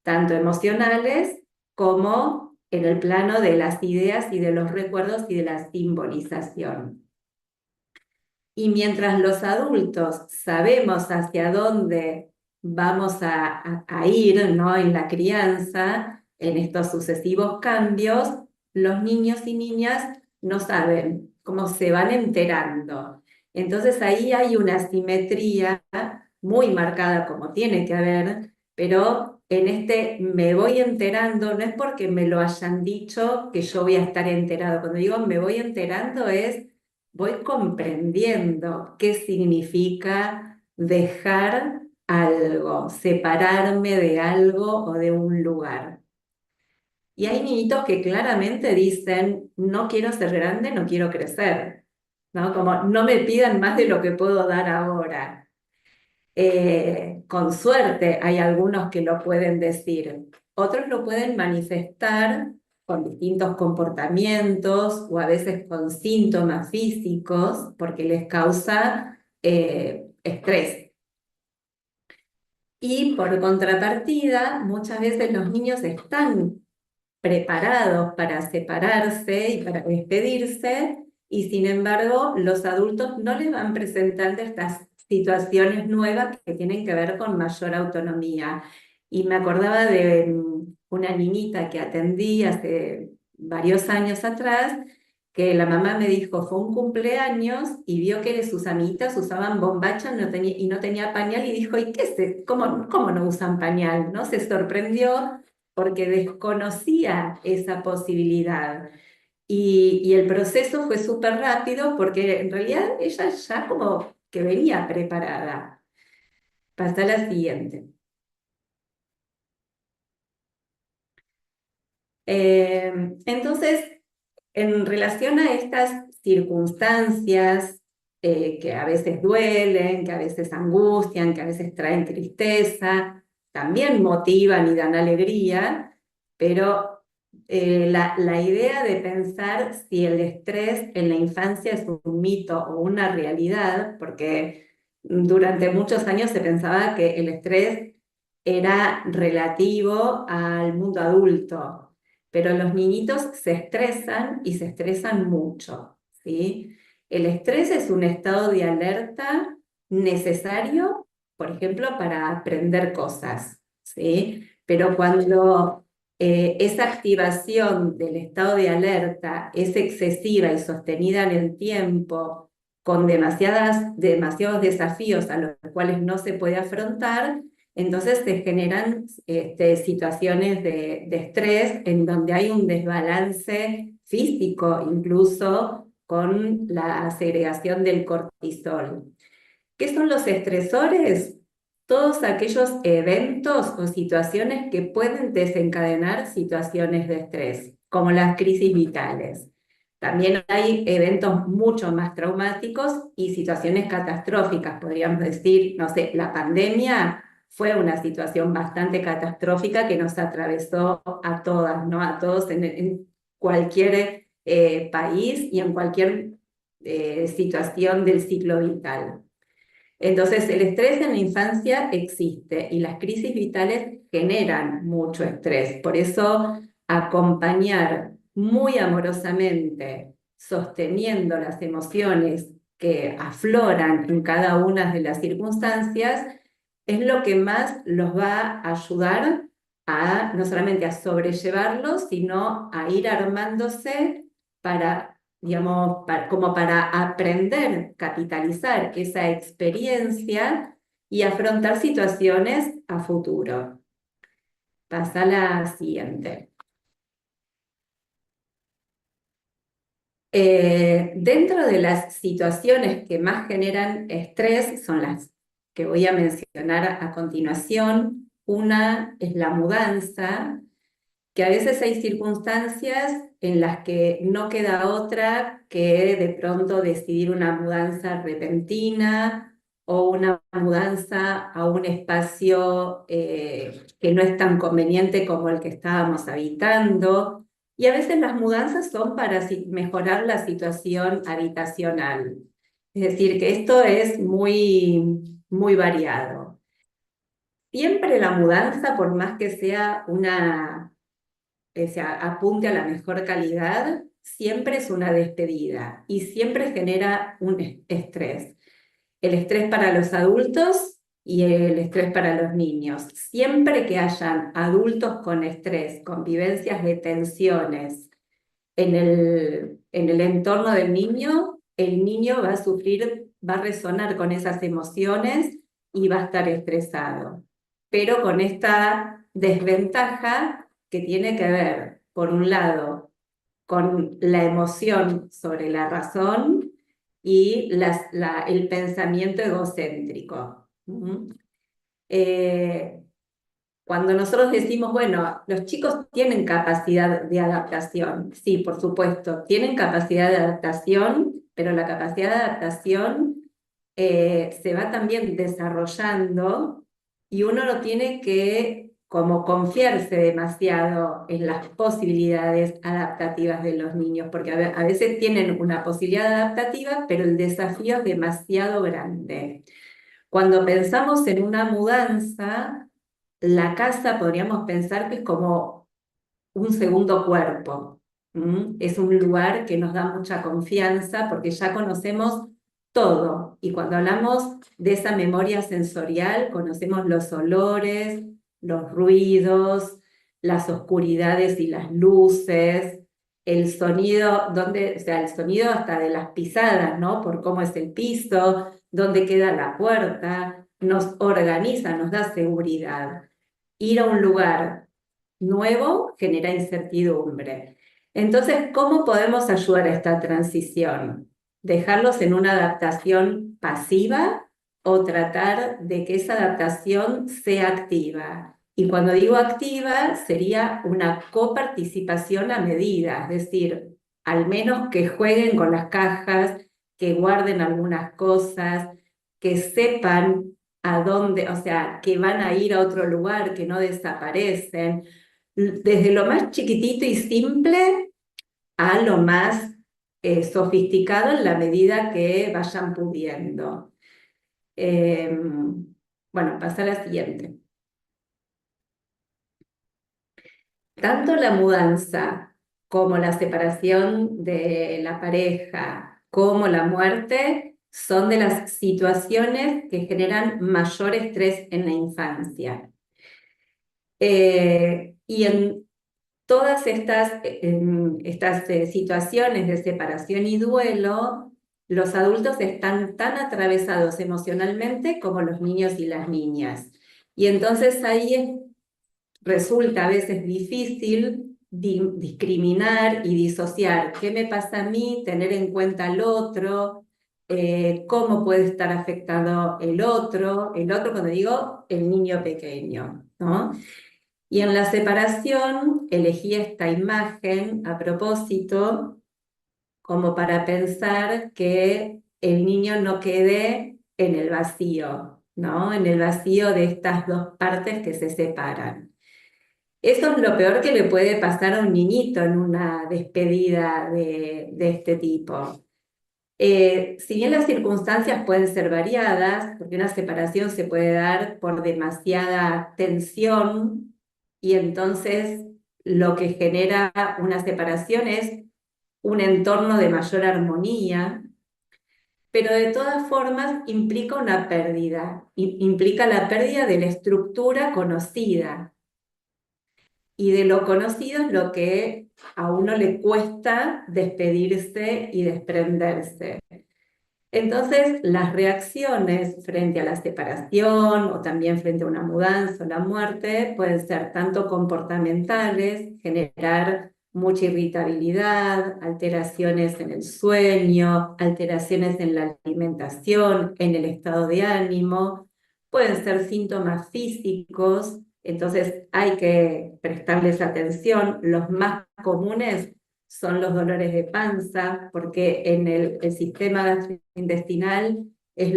S2: tanto emocionales como en el plano de las ideas y de los recuerdos y de la simbolización. Y mientras los adultos sabemos hacia dónde vamos a ir, ¿no? En la crianza, en estos sucesivos cambios, los niños y niñas no saben cómo se van enterando. Entonces ahí hay una asimetría muy marcada, como tiene que haber, pero en este me voy enterando, no es porque me lo hayan dicho que yo voy a estar enterado. Cuando digo me voy enterando es voy comprendiendo qué significa dejar algo, separarme de algo o de un lugar. Y hay niñitos que claramente dicen, no quiero ser grande, no quiero crecer, ¿no? Como no me pidan más de lo que puedo dar ahora. Con suerte hay algunos que lo pueden decir, otros lo pueden manifestar con distintos comportamientos o a veces con síntomas físicos porque les causa estrés. Y por contrapartida, muchas veces los niños están preparados para separarse y para despedirse, y sin embargo los adultos no les van presentando estas situaciones nuevas que tienen que ver con mayor autonomía. Y me acordaba de una niñita que atendí hace varios años atrás, que la mamá me dijo, fue un cumpleaños y vio que sus amiguitas usaban bombacha y no tenía pañal, y dijo, ¿y qué es esto? ¿Cómo no usan pañal? ¿No? Se sorprendió porque desconocía esa posibilidad. Y el proceso fue súper rápido porque en realidad ella ya como que venía preparada. Pasa la siguiente. Entonces, en relación a estas circunstancias que a veces duelen, que a veces angustian, que a veces traen tristeza, también motivan y dan alegría, pero la idea de pensar si el estrés en la infancia es un mito o una realidad, porque durante muchos años se pensaba que el estrés era relativo al mundo adulto, pero los niñitos se estresan y se estresan mucho, ¿sí? El estrés es un estado de alerta necesario, por ejemplo, para aprender cosas, ¿sí? Pero cuando esa activación del estado de alerta es excesiva y sostenida en el tiempo, con demasiados desafíos a los cuales no se puede afrontar, Entonces se generan situaciones de estrés en donde hay un desbalance físico, incluso con la segregación del cortisol. ¿Qué son los estresores? Todos aquellos eventos o situaciones que pueden desencadenar situaciones de estrés, como las crisis vitales. También hay eventos mucho más traumáticos y situaciones catastróficas, podríamos decir, no sé, la pandemia fue una situación bastante catastrófica que nos atravesó a todas, ¿no? A todos en cualquier país y en cualquier situación del ciclo vital. Entonces, el estrés en la infancia existe y las crisis vitales generan mucho estrés. Por eso, acompañar muy amorosamente, sosteniendo las emociones que afloran en cada una de las circunstancias, es lo que más los va a ayudar a no solamente a sobrellevarlos, sino a ir armándose para, digamos, como para aprender, capitalizar esa experiencia y afrontar situaciones a futuro. Pasa la siguiente. Dentro de las situaciones que más generan estrés son las que voy a mencionar a continuación. Una es la mudanza, que a veces hay circunstancias en las que no queda otra que de pronto decidir una mudanza repentina o una mudanza a un espacio que no es tan conveniente como el que estábamos habitando. Y a veces las mudanzas son para mejorar la situación habitacional. Es decir, que esto es muy variado. Siempre la mudanza, por más que sea apunte a la mejor calidad, siempre es una despedida y siempre genera un estrés. El estrés para los adultos y el estrés para los niños. Siempre que hayan adultos con estrés, con vivencias de tensiones en el entorno del niño, el niño va a sufrir, va a resonar con esas emociones y va a estar estresado. Pero con esta desventaja que tiene que ver, por un lado, con la emoción sobre la razón y el pensamiento egocéntrico. Eh, Cuando nosotros decimos, bueno, los chicos tienen capacidad de adaptación, sí, por supuesto, tienen capacidad de adaptación, pero la capacidad de adaptación se va también desarrollando y uno no tiene que como confiarse demasiado en las posibilidades adaptativas de los niños, porque a veces tienen una posibilidad adaptativa, pero el desafío es demasiado grande. Cuando pensamos en una mudanza, la casa podríamos pensar que es como un segundo cuerpo. Es un lugar que nos da mucha confianza porque ya conocemos todo. Y cuando hablamos de esa memoria sensorial, conocemos los olores, los ruidos, las oscuridades y las luces, el sonido, o sea, el sonido hasta de las pisadas, ¿no? Por cómo es el piso, dónde queda la puerta, nos organiza, nos da seguridad. Ir a un lugar nuevo genera incertidumbre. Entonces, ¿cómo podemos ayudar a esta transición? ¿Dejarlos en una adaptación pasiva o tratar de que esa adaptación sea activa? Y cuando digo activa, sería una coparticipación a medida, es decir, al menos que jueguen con las cajas, que guarden algunas cosas, que sepan a dónde, o sea, que van a ir a otro lugar, que no desaparecen, desde lo más chiquitito y simple a lo más sofisticado en la medida que vayan pudiendo. Bueno, pasa a la siguiente. Tanto la mudanza como la separación de la pareja, como la muerte, son de las situaciones que generan mayor estrés en la infancia. Y en todas estas situaciones de separación y duelo, los adultos están tan atravesados emocionalmente como los niños y las niñas. Y entonces resulta a veces difícil discriminar y disociar qué me pasa a mí, tener en cuenta al otro, cómo puede estar afectado el otro cuando digo el niño pequeño, ¿no? Y en la separación elegí esta imagen a propósito como para pensar que el niño no quede en el vacío, ¿no? En el vacío de estas dos partes que se separan. Eso es lo peor que le puede pasar a un niñito en una despedida de este tipo. Si bien las circunstancias pueden ser variadas, porque una separación se puede dar por demasiada tensión y entonces lo que genera una separación es un entorno de mayor armonía, pero de todas formas implica una pérdida, implica la pérdida de la estructura conocida y de lo conocido es lo que a uno le cuesta despedirse y desprenderse. Entonces, las reacciones frente a la separación o también frente a una mudanza o la muerte pueden ser tanto comportamentales, generar mucha irritabilidad, alteraciones en el sueño, alteraciones en la alimentación, en el estado de ánimo, pueden ser síntomas físicos, entonces hay que prestarles atención. Los más comunes son los dolores de panza, porque en el sistema gastrointestinal es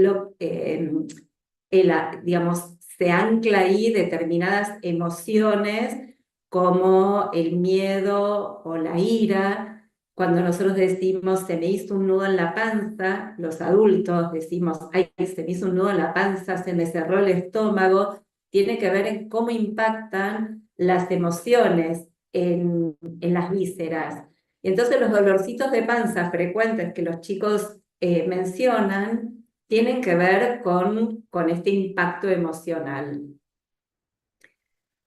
S2: digamos, se ancla ahí determinadas emociones como el miedo o la ira. Cuando nosotros decimos se me hizo un nudo en la panza, los adultos decimos, ay, se me hizo un nudo en la panza, se me cerró el estómago, tiene que ver en cómo impactan las emociones en las vísceras. Y entonces los dolorcitos de panza frecuentes que los chicos mencionan tienen que ver con este impacto emocional.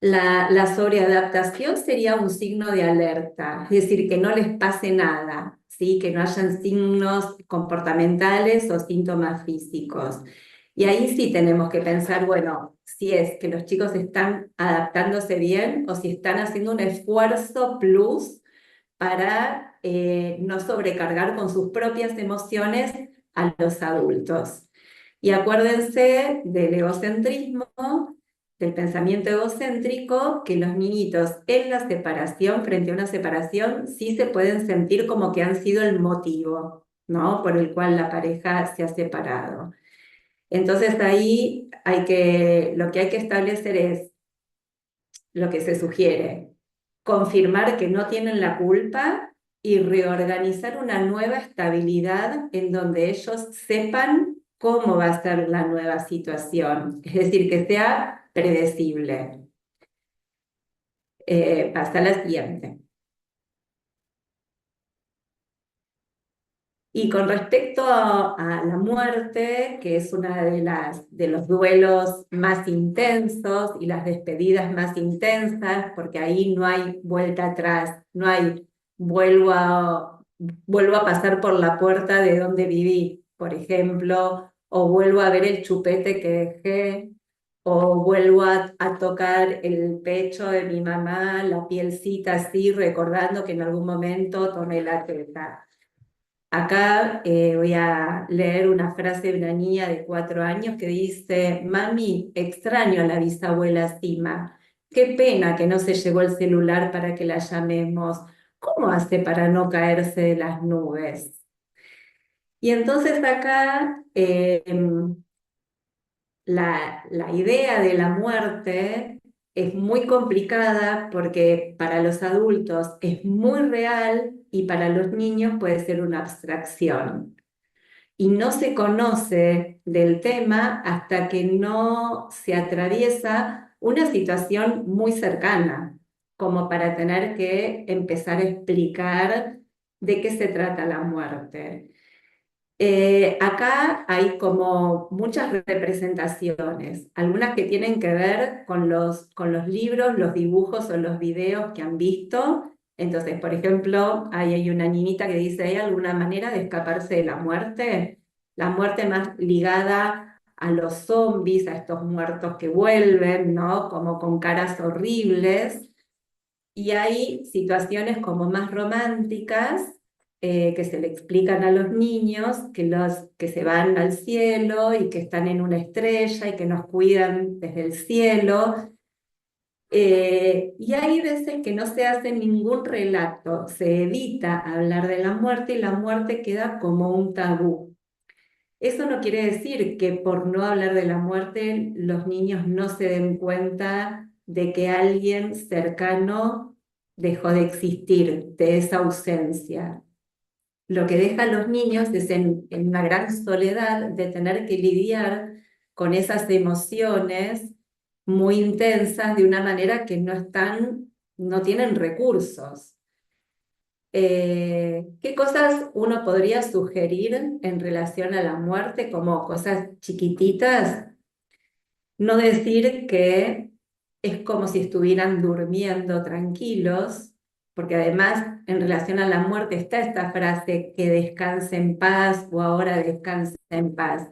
S2: La sobreadaptación sería un signo de alerta, es decir, que no les pase nada, ¿sí? Que no hayan signos comportamentales o síntomas físicos. Y ahí sí tenemos que pensar, bueno, si es que los chicos están adaptándose bien o si están haciendo un esfuerzo plus para no sobrecargar con sus propias emociones a los adultos. Y acuérdense del egocentrismo, del pensamiento egocéntrico, que los niñitos en la separación, frente a una separación, sí se pueden sentir como que han sido el motivo, ¿no? Por el cual la pareja se ha separado. Entonces ahí lo que hay que establecer es lo que se sugiere, confirmar que no tienen la culpa y reorganizar una nueva estabilidad en donde ellos sepan cómo va a ser la nueva situación, es decir, que sea predecible. Pasa a la siguiente. Y con respecto a la muerte, que es una de los duelos más intensos y las despedidas más intensas, porque ahí no hay vuelta atrás, no hay vuelvo a pasar por la puerta de donde viví, por ejemplo, o vuelvo a ver el chupete que dejé, o vuelvo a tocar el pecho de mi mamá, la pielcita así, recordando que en algún momento tomé la teta. Acá voy a leer una frase de una niña de 4 años que dice: Mami, extraño a la bisabuela Sima. Qué pena que no se llevó el celular para que la llamemos. ¿Cómo hace para no caerse de las nubes? Y entonces acá la idea de la muerte es muy complicada porque para los adultos es muy real y para los niños puede ser una abstracción. Y no se conoce del tema hasta que no se atraviesa una situación muy cercana, como para tener que empezar a explicar de qué se trata la muerte. Acá hay como muchas representaciones, algunas que tienen que ver con los libros, los dibujos o los videos que han visto. Entonces, por ejemplo, ahí hay una niñita que dice: ¿hay alguna manera de escaparse de la muerte? La muerte más ligada a los zombies, a estos muertos que vuelven, ¿no? Como con caras horribles. Y hay situaciones como más románticas que se le explican a los niños, que se van al cielo y que están en una estrella y que nos cuidan desde el cielo. Y hay veces que no se hace ningún relato, se evita hablar de la muerte y la muerte queda como un tabú. Eso no quiere decir que por no hablar de la muerte los niños no se den cuenta de que alguien cercano dejó de existir, de esa ausencia. Lo que deja a los niños es en una gran soledad de tener que lidiar con esas emociones muy intensas de una manera que no tienen recursos. ¿Qué cosas uno podría sugerir en relación a la muerte como cosas chiquititas? No decir que es como si estuvieran durmiendo tranquilos, porque además en relación a la muerte está esta frase que descanse en paz o ahora descansa en paz.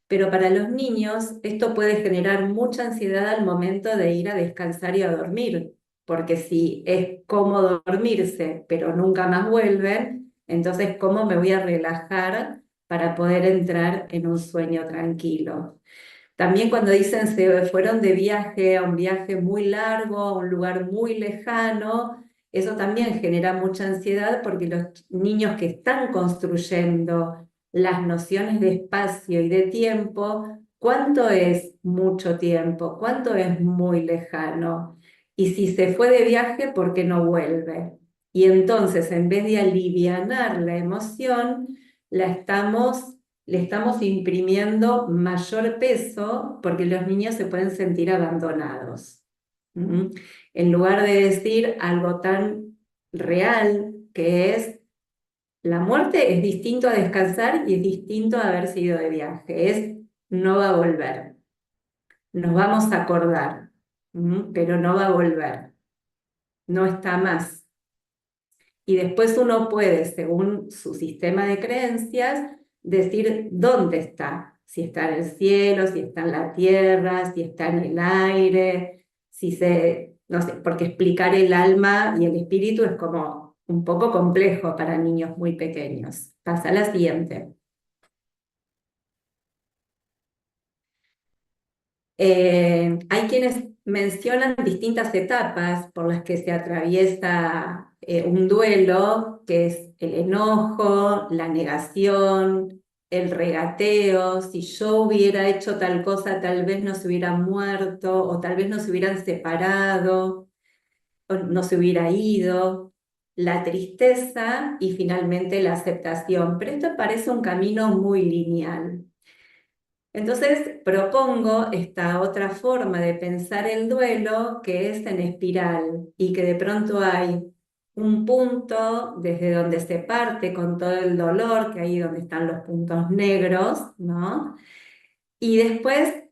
S2: Pero para los niños esto puede generar mucha ansiedad al momento de ir a descansar y a dormir, porque si es cómodo dormirse, pero nunca más vuelven, entonces ¿cómo me voy a relajar para poder entrar en un sueño tranquilo? También cuando dicen se fueron de viaje a un viaje muy largo, a un lugar muy lejano, eso también genera mucha ansiedad porque los niños que están construyendo las nociones de espacio y de tiempo, ¿cuánto es mucho tiempo? ¿Cuánto es muy lejano? Y si se fue de viaje, ¿por qué no vuelve? Y entonces, en vez de alivianar la emoción, la estamos le estamos imprimiendo mayor peso porque los niños se pueden sentir abandonados. ¿Mm? En lugar de decir algo tan real que es, la muerte es distinto a descansar y es distinto a haberse ido de viaje, es no va a volver, nos vamos a acordar, pero no va a volver, no está más. Y después uno puede, según su sistema de creencias, decir dónde está. Si está en el cielo, si está en la tierra, si está en el aire, no sé, porque explicar el alma y el espíritu es como un poco complejo para niños muy pequeños. Pasa a la siguiente. Hay quienes mencionan distintas etapas por las que se atraviesa un duelo, que es el enojo, la negación, el regateo. Si yo hubiera hecho tal cosa, tal vez no se hubiera muerto, o tal vez no se hubieran separado, o no se hubiera ido. La tristeza y finalmente la aceptación. Pero esto parece un camino muy lineal. Entonces propongo esta otra forma de pensar el duelo que es en espiral y que de pronto hay un punto desde donde se parte con todo el dolor, que ahí donde están los puntos negros, ¿no? Y después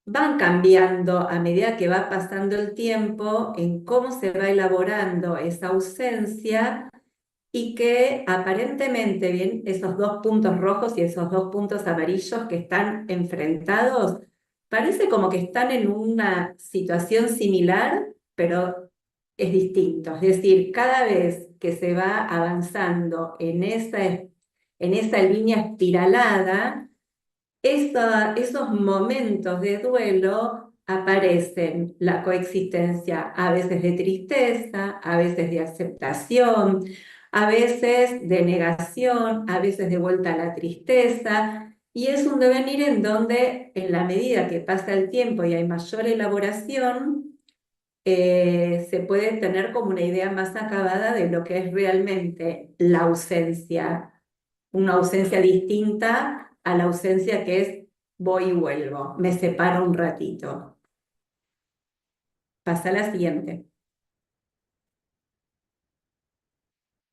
S2: van cambiando a medida que va pasando el tiempo en cómo se va elaborando esa ausencia y que aparentemente, bien, esos dos puntos rojos y esos dos puntos amarillos que están enfrentados, parece como que están en una situación similar, pero es distinto. Es decir, cada vez que se va avanzando en esa línea espiralada, esos momentos de duelo aparecen la coexistencia a veces de tristeza, a veces de aceptación, a veces de negación, a veces de vuelta a la tristeza, y es un devenir en donde en la medida que pasa el tiempo y hay mayor elaboración, se puede tener como una idea más acabada de lo que es realmente la ausencia, una ausencia distinta a la ausencia que es voy y vuelvo, me separo un ratito. Pasa a la siguiente.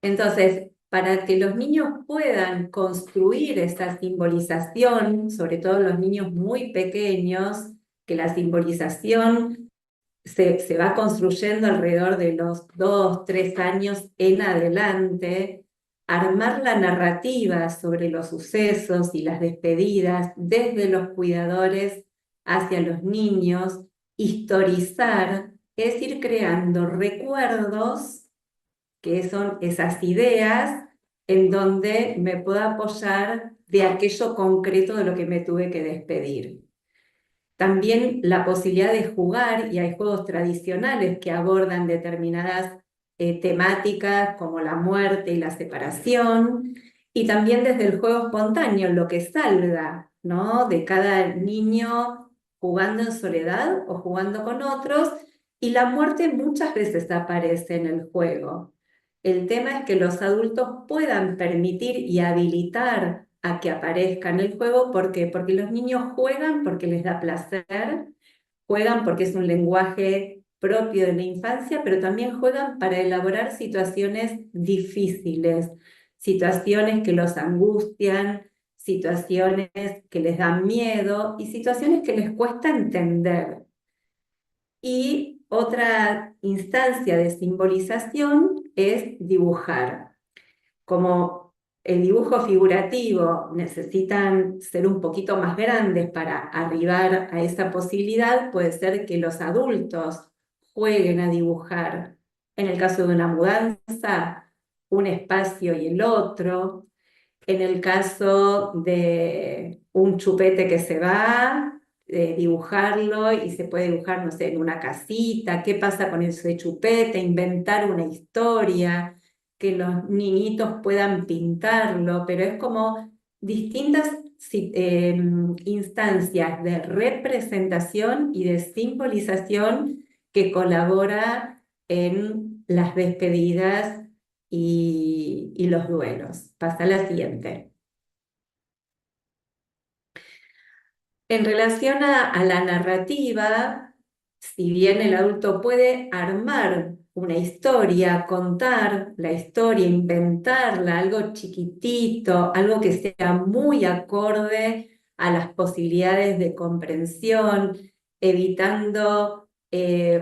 S2: Entonces, para que los niños puedan construir esa simbolización, sobre todo los niños muy pequeños, que la simbolización se va construyendo alrededor de los 2, 3 años en adelante, armar la narrativa sobre los sucesos y las despedidas desde los cuidadores hacia los niños, historizar, es ir creando recuerdos, que son esas ideas en donde me puedo apoyar de aquello concreto de lo que me tuve que despedir. También la posibilidad de jugar, y hay juegos tradicionales que abordan determinadas temáticas como la muerte y la separación, y también desde el juego espontáneo, lo que salga, ¿no? De cada niño jugando en soledad o jugando con otros, y la muerte muchas veces aparece en el juego. El tema es que los adultos puedan permitir y habilitar a que aparezca en el juego. ¿Por qué? Porque los niños juegan porque les da placer, juegan porque es un lenguaje propio de la infancia, pero también juegan para elaborar situaciones difíciles, situaciones que los angustian, situaciones que les dan miedo y situaciones que les cuesta entender. Y otra instancia de simbolización es dibujar. Como el dibujo figurativo necesitan ser un poquito más grandes para arribar a esa posibilidad, puede ser que los adultos jueguen a dibujar, en el caso de una mudanza, un espacio y el otro, en el caso de un chupete que se va, dibujarlo y se puede dibujar, no sé, en una casita, qué pasa con ese chupete, inventar una historia, que los niñitos puedan pintarlo, pero es como distintas instancias de representación y de simbolización que colabora en las despedidas y los duelos. Pasa a la siguiente. En relación a la narrativa, si bien el adulto puede armar una historia, contar la historia, inventarla, algo chiquitito, algo que sea muy acorde a las posibilidades de comprensión, evitando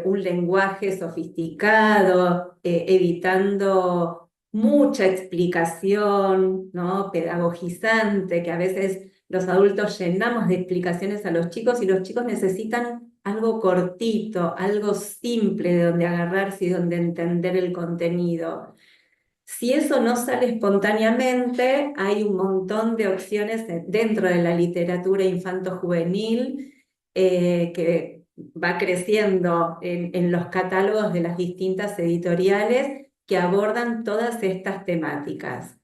S2: un lenguaje sofisticado, evitando mucha explicación, ¿no? Pedagogizante, que a veces los adultos llenamos de explicaciones a los chicos y los chicos necesitan algo cortito, algo simple de donde agarrarse y donde entender el contenido. Si eso no sale espontáneamente, hay un montón de opciones dentro de la literatura infanto-juvenil que va creciendo en los catálogos de las distintas editoriales que abordan todas estas temáticas,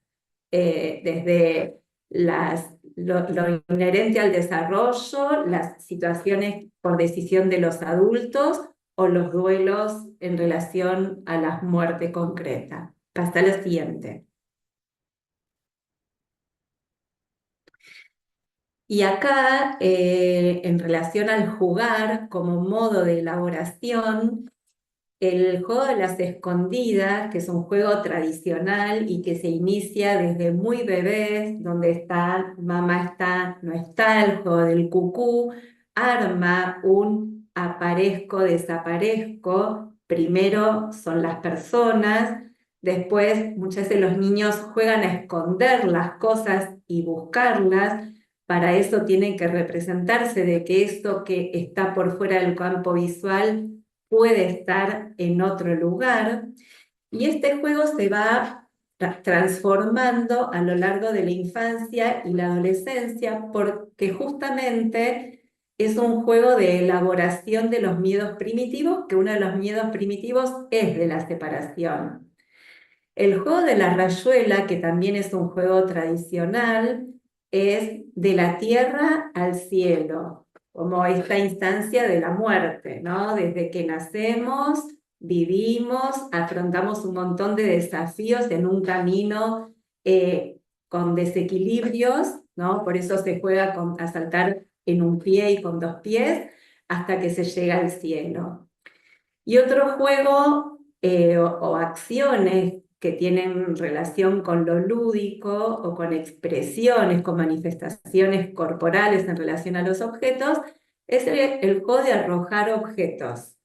S2: desde lo inherente al desarrollo, las situaciones por decisión de los adultos o los duelos en relación a la muerte concreta. Hasta la siguiente. Y acá, en relación al jugar como modo de elaboración, el juego de las escondidas, que es un juego tradicional y que se inicia desde muy bebés, donde está, mamá está, no está, el juego del cucú, arma un aparezco, desaparezco. Primero son las personas, después muchas veces los niños juegan a esconder las cosas y buscarlas. Para eso tienen que representarse de que esto que está por fuera del campo visual puede estar en otro lugar, y este juego se va transformando a lo largo de la infancia y la adolescencia porque justamente es un juego de elaboración de los miedos primitivos, que uno de los miedos primitivos es de la separación. El juego de la rayuela, que también es un juego tradicional, es de la tierra al cielo, como esta instancia de la muerte, ¿no? Desde que nacemos, vivimos, afrontamos un montón de desafíos en un camino con desequilibrios, ¿no? Por eso se juega a saltar en un pie y con dos pies hasta que se llega al cielo. Y otro juego o acciones que tienen relación con lo lúdico o con expresiones, con manifestaciones corporales en relación a los objetos, es el juego de arrojar objetos.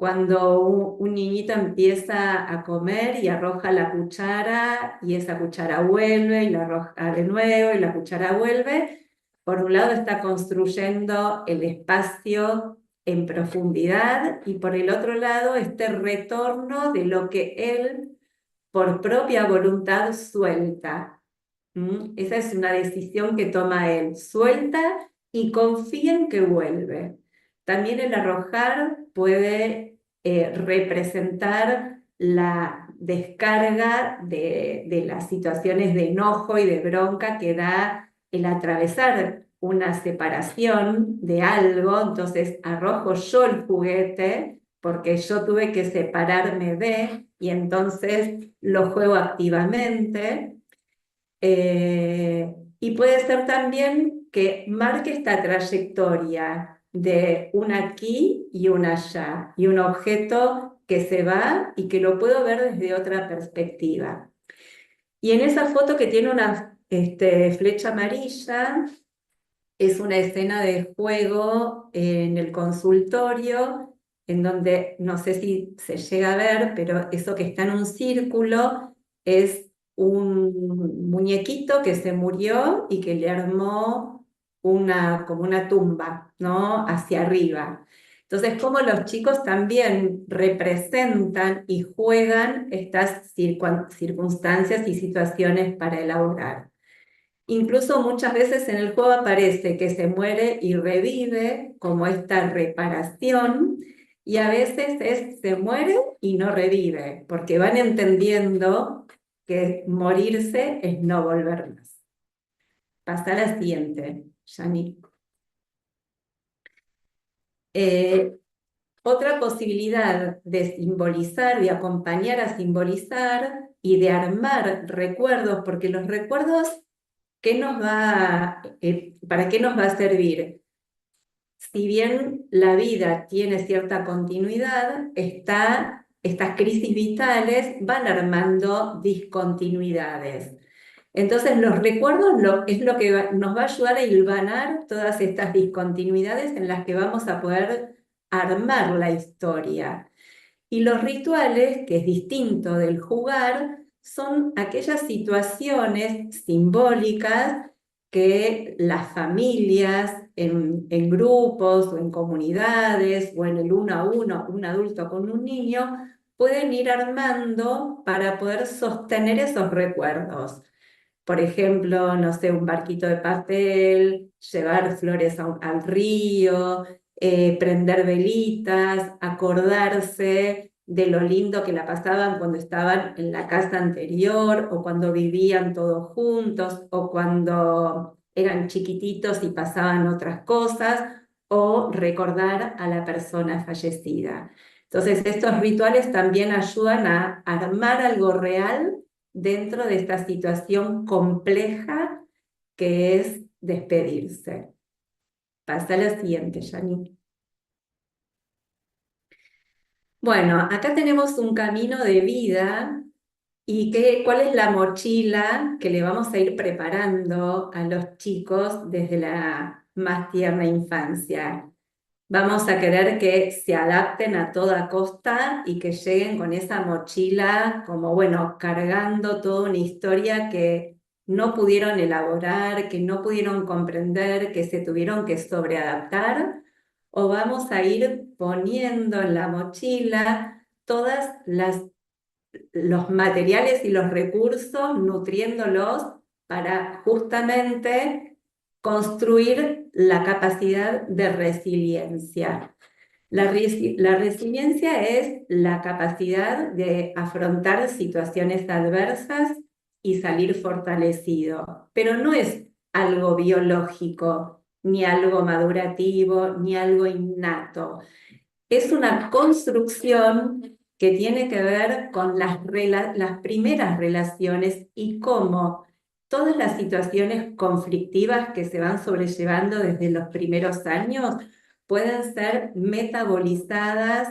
S2: Cuando un niñito empieza a comer y arroja la cuchara y esa cuchara vuelve y la arroja de nuevo y la cuchara vuelve, por un lado está construyendo el espacio en profundidad y por el otro lado este retorno de lo que él por propia voluntad suelta. Esa es una decisión que toma él, suelta y confía en que vuelve. También el arrojar puede representar la descarga de las situaciones de enojo y de bronca que da el atravesar una separación de algo. Entonces arrojo yo el juguete porque yo tuve que separarme de, y entonces lo juego activamente. Y puede ser también que marque esta trayectoria de un aquí y un allá, y un objeto que se va y que lo puedo ver desde otra perspectiva. Y en esa foto que tiene una flecha amarilla, es una escena de juego en el consultorio, en donde no sé si se llega a ver, pero eso que está en un círculo es un muñequito que se murió y que le armó como una tumba, ¿no? Hacia arriba. Entonces, como los chicos también representan y juegan estas circunstancias y situaciones para elaborar. Incluso muchas veces en el juego aparece que se muere y revive como esta reparación, y a veces se muere y no revive, porque van entendiendo que morirse es no volver más. Pasa a la siguiente, Yani. Otra posibilidad de simbolizar, de acompañar a simbolizar y de armar recuerdos, porque los recuerdos, ¿para qué nos va a servir? Si bien la vida tiene cierta continuidad, estas crisis vitales van armando discontinuidades. Entonces, los recuerdos es lo que nos va a ayudar a hilvanar todas estas discontinuidades en las que vamos a poder armar la historia. Y los rituales, que es distinto del jugar, son aquellas situaciones simbólicas que las familias en grupos o en comunidades o en el uno a uno, un adulto con un niño, pueden ir armando para poder sostener esos recuerdos. Por ejemplo, no sé, un barquito de papel, llevar flores al río, prender velitas, acordarse de lo lindo que la pasaban cuando estaban en la casa anterior, o cuando vivían todos juntos, o cuando eran chiquititos y pasaban otras cosas, o recordar a la persona fallecida. Entonces, estos rituales también ayudan a armar algo real dentro de esta situación compleja que es despedirse. Pasa a la siguiente, Yani. Bueno, acá tenemos un camino de vida y cuál es la mochila que le vamos a ir preparando a los chicos desde la más tierna infancia. Vamos a querer que se adapten a toda costa y que lleguen con esa mochila como, bueno, cargando toda una historia que no pudieron elaborar, que no pudieron comprender, que se tuvieron que sobreadaptar, o vamos a ir poniendo en la mochila todas los materiales y los recursos, nutriéndolos para justamente construir la capacidad de resiliencia. La resiliencia es la capacidad de afrontar situaciones adversas y salir fortalecido, pero no es algo biológico, ni algo madurativo, ni algo innato. Es una construcción que tiene que ver con las primeras relaciones y cómo todas las situaciones conflictivas que se van sobrellevando desde los primeros años pueden ser metabolizadas,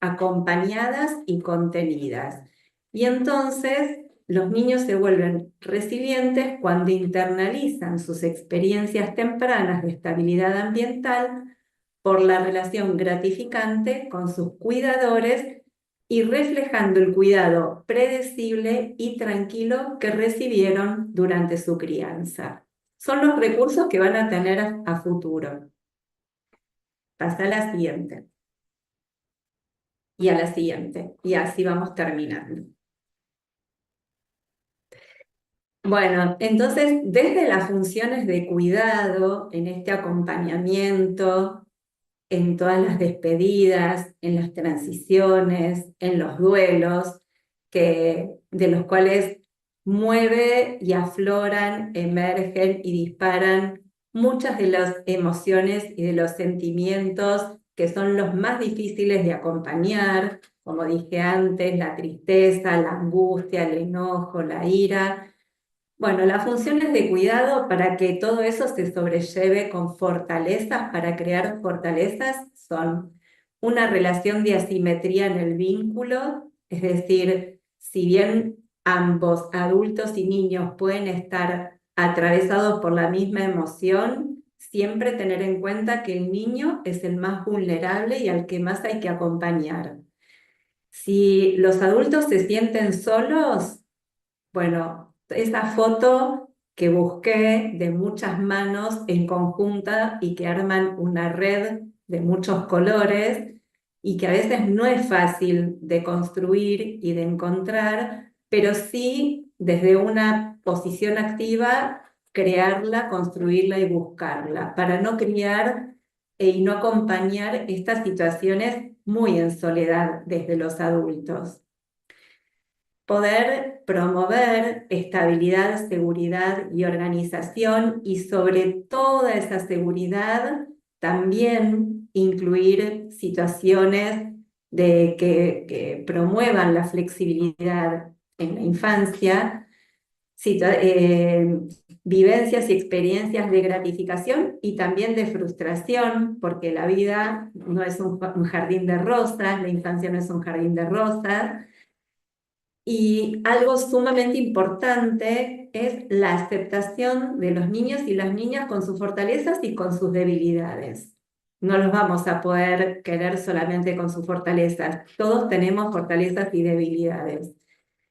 S2: acompañadas y contenidas. Y entonces los niños se vuelven resilientes cuando internalizan sus experiencias tempranas de estabilidad ambiental, por la relación gratificante con sus cuidadores y reflejando el cuidado predecible y tranquilo que recibieron durante su crianza. Son los recursos que van a tener a futuro. Pasa a la siguiente. Y a la siguiente. Y así vamos terminando. Bueno, entonces, desde las funciones de cuidado, en este acompañamiento, en todas las despedidas, en las transiciones, en los duelos, de los cuales mueve y afloran, emergen y disparan muchas de las emociones y de los sentimientos que son los más difíciles de acompañar, como dije antes, la tristeza, la angustia, el enojo, la ira. Bueno, las funciones de cuidado para que todo eso se sobrelleve con fortalezas, para crear fortalezas, son una relación de asimetría en el vínculo, es decir, si bien ambos, adultos y niños, pueden estar atravesados por la misma emoción, siempre tener en cuenta que el niño es el más vulnerable y al que más hay que acompañar. Si los adultos se sienten solos, bueno, esa foto que busqué de muchas manos en conjunta y que arman una red de muchos colores y que a veces no es fácil de construir y de encontrar, pero sí desde una posición activa crearla, construirla y buscarla para no criar y no acompañar estas situaciones muy en soledad desde los adultos. Poder promover estabilidad, seguridad y organización y sobre toda esa seguridad también incluir situaciones que promuevan la flexibilidad en la infancia, vivencias y experiencias de gratificación y también de frustración, porque la vida no es un jardín de rosas, la infancia no es un jardín de rosas. Y algo sumamente importante es la aceptación de los niños y las niñas con sus fortalezas y con sus debilidades. No los vamos a poder querer solamente con sus fortalezas. Todos tenemos fortalezas y debilidades.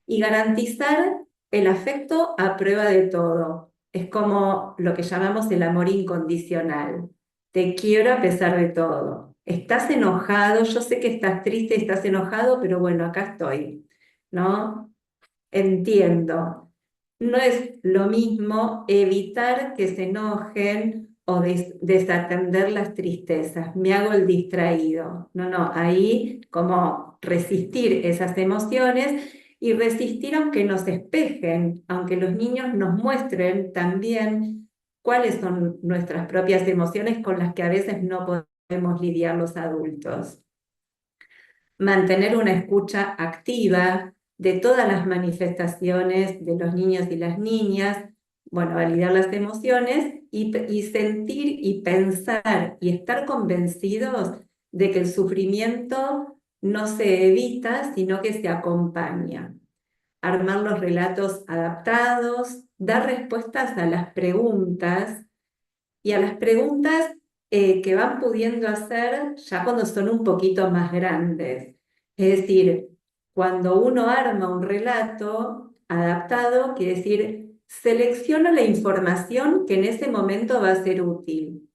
S2: Y garantizar el afecto a prueba de todo. Es como lo que llamamos el amor incondicional. Te quiero a pesar de todo. Estás enojado, yo sé que estás triste, estás enojado, pero bueno, acá estoy. ¿No? Entiendo. No es lo mismo evitar que se enojen o desatender las tristezas. Me hago el distraído. No, no, ahí como resistir esas emociones y resistir aunque nos espejen, aunque los niños nos muestren también cuáles son nuestras propias emociones con las que a veces no podemos lidiar los adultos. Mantener una escucha activa de todas las manifestaciones de los niños y las niñas, bueno, validar las emociones y sentir y pensar y estar convencidos de que el sufrimiento no se evita, sino que se acompaña. Armar los relatos adaptados, dar respuestas a las preguntas y a las preguntas que van pudiendo hacer ya cuando son un poquito más grandes. Es decir, cuando uno arma un relato adaptado, quiere decir, selecciono la información que en ese momento va a ser útil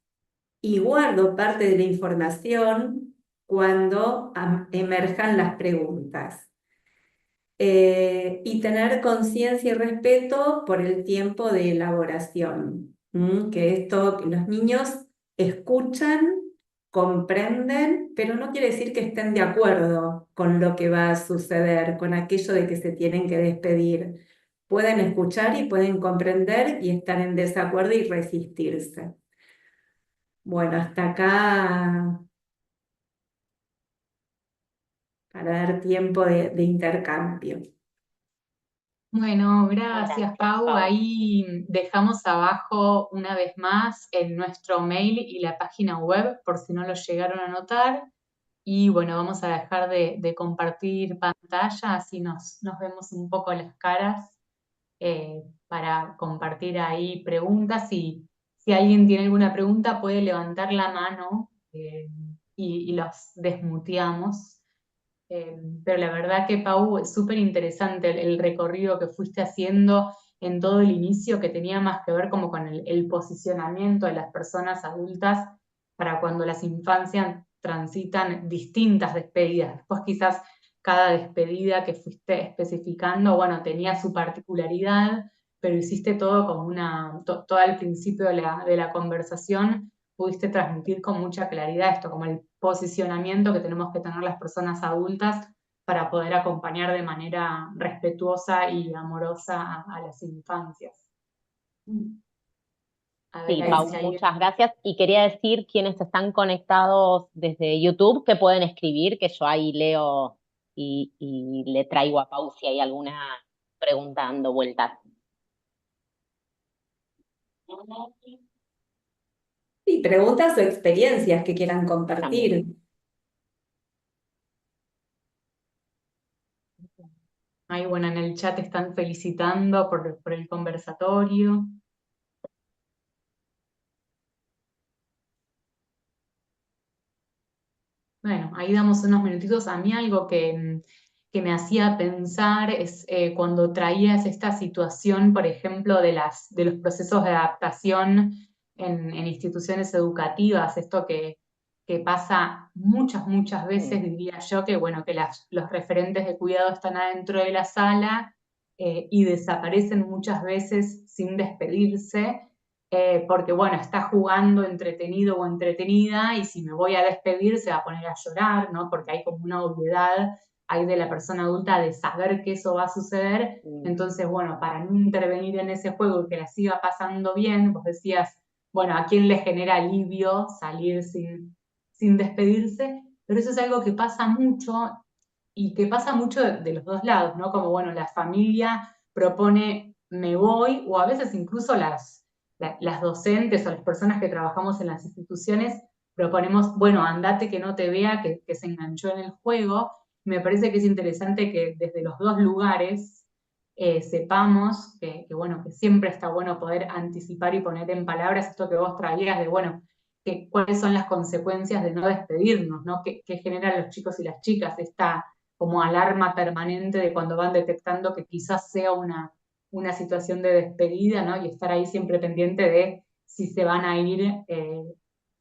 S2: y guardo parte de la información cuando emerjan las preguntas. Y tener conciencia y respeto por el tiempo de elaboración. Que esto, que los niños escuchan, comprenden, pero no quiere decir que estén de acuerdo con lo que va a suceder, con aquello de que se tienen que despedir. Pueden escuchar y pueden comprender y estar en desacuerdo y resistirse. Bueno, hasta acá para dar tiempo de intercambio.
S1: Bueno, gracias, Pau. Ahí dejamos abajo una vez más en nuestro mail y la página web por si no lo llegaron a notar. Y bueno, vamos a dejar de compartir pantalla, así nos vemos un poco las caras para compartir ahí preguntas. Y si alguien tiene alguna pregunta, puede levantar la mano y los desmuteamos. Pero la verdad que, Pau, es súper interesante el recorrido que fuiste haciendo en todo el inicio, que tenía más que ver como con el posicionamiento de las personas adultas para cuando las infancias transitan distintas despedidas. Después quizás cada despedida que fuiste especificando, bueno, tenía su particularidad, pero hiciste todo como todo al principio de la conversación pudiste transmitir con mucha claridad esto, como el posicionamiento que tenemos que tener las personas adultas para poder acompañar de manera respetuosa y amorosa a las infancias. A ver,
S3: Sí,
S1: ahí
S3: Pau,
S1: si hay...
S3: muchas gracias. Y quería decir quienes están conectados desde YouTube que pueden escribir, que yo ahí leo y le traigo a Pau si hay alguna pregunta dando vueltas.
S2: Y preguntas o experiencias que quieran
S3: También.
S2: compartir.
S1: Ahí, bueno, en el chat están felicitando por el conversatorio. Bueno, ahí damos unos minutitos. A mí algo que me hacía pensar es cuando traías esta situación, por ejemplo, de los procesos de adaptación en instituciones educativas, esto que pasa muchas veces, diría yo, que bueno, que los referentes de cuidado están adentro de la sala y desaparecen muchas veces sin despedirse porque bueno, está jugando entretenido o entretenida y si me voy a despedir se va a poner a llorar, ¿no? Porque hay como una obviedad ahí de la persona adulta de saber que eso va a suceder. Entonces, bueno, para no intervenir en ese juego y que la siga pasando bien, vos decías, bueno, ¿a quién le genera alivio salir sin despedirse? Pero eso es algo que pasa mucho y que pasa mucho de los dos lados, ¿no? Como, bueno, la familia propone me voy o a veces incluso las docentes o las personas que trabajamos en las instituciones proponemos, bueno, andate que no te vea, que se enganchó en el juego. Me parece que es interesante que desde los dos lugares sepamos bueno, que siempre está bueno poder anticipar y poner en palabras esto que vos traías de, bueno, cuáles son las consecuencias de no despedirnos, ¿no? ¿Qué generan los chicos y las chicas? Esta como alarma permanente de cuando van detectando que quizás sea una situación de despedida, ¿no? Y estar ahí siempre pendiente de si se van a ir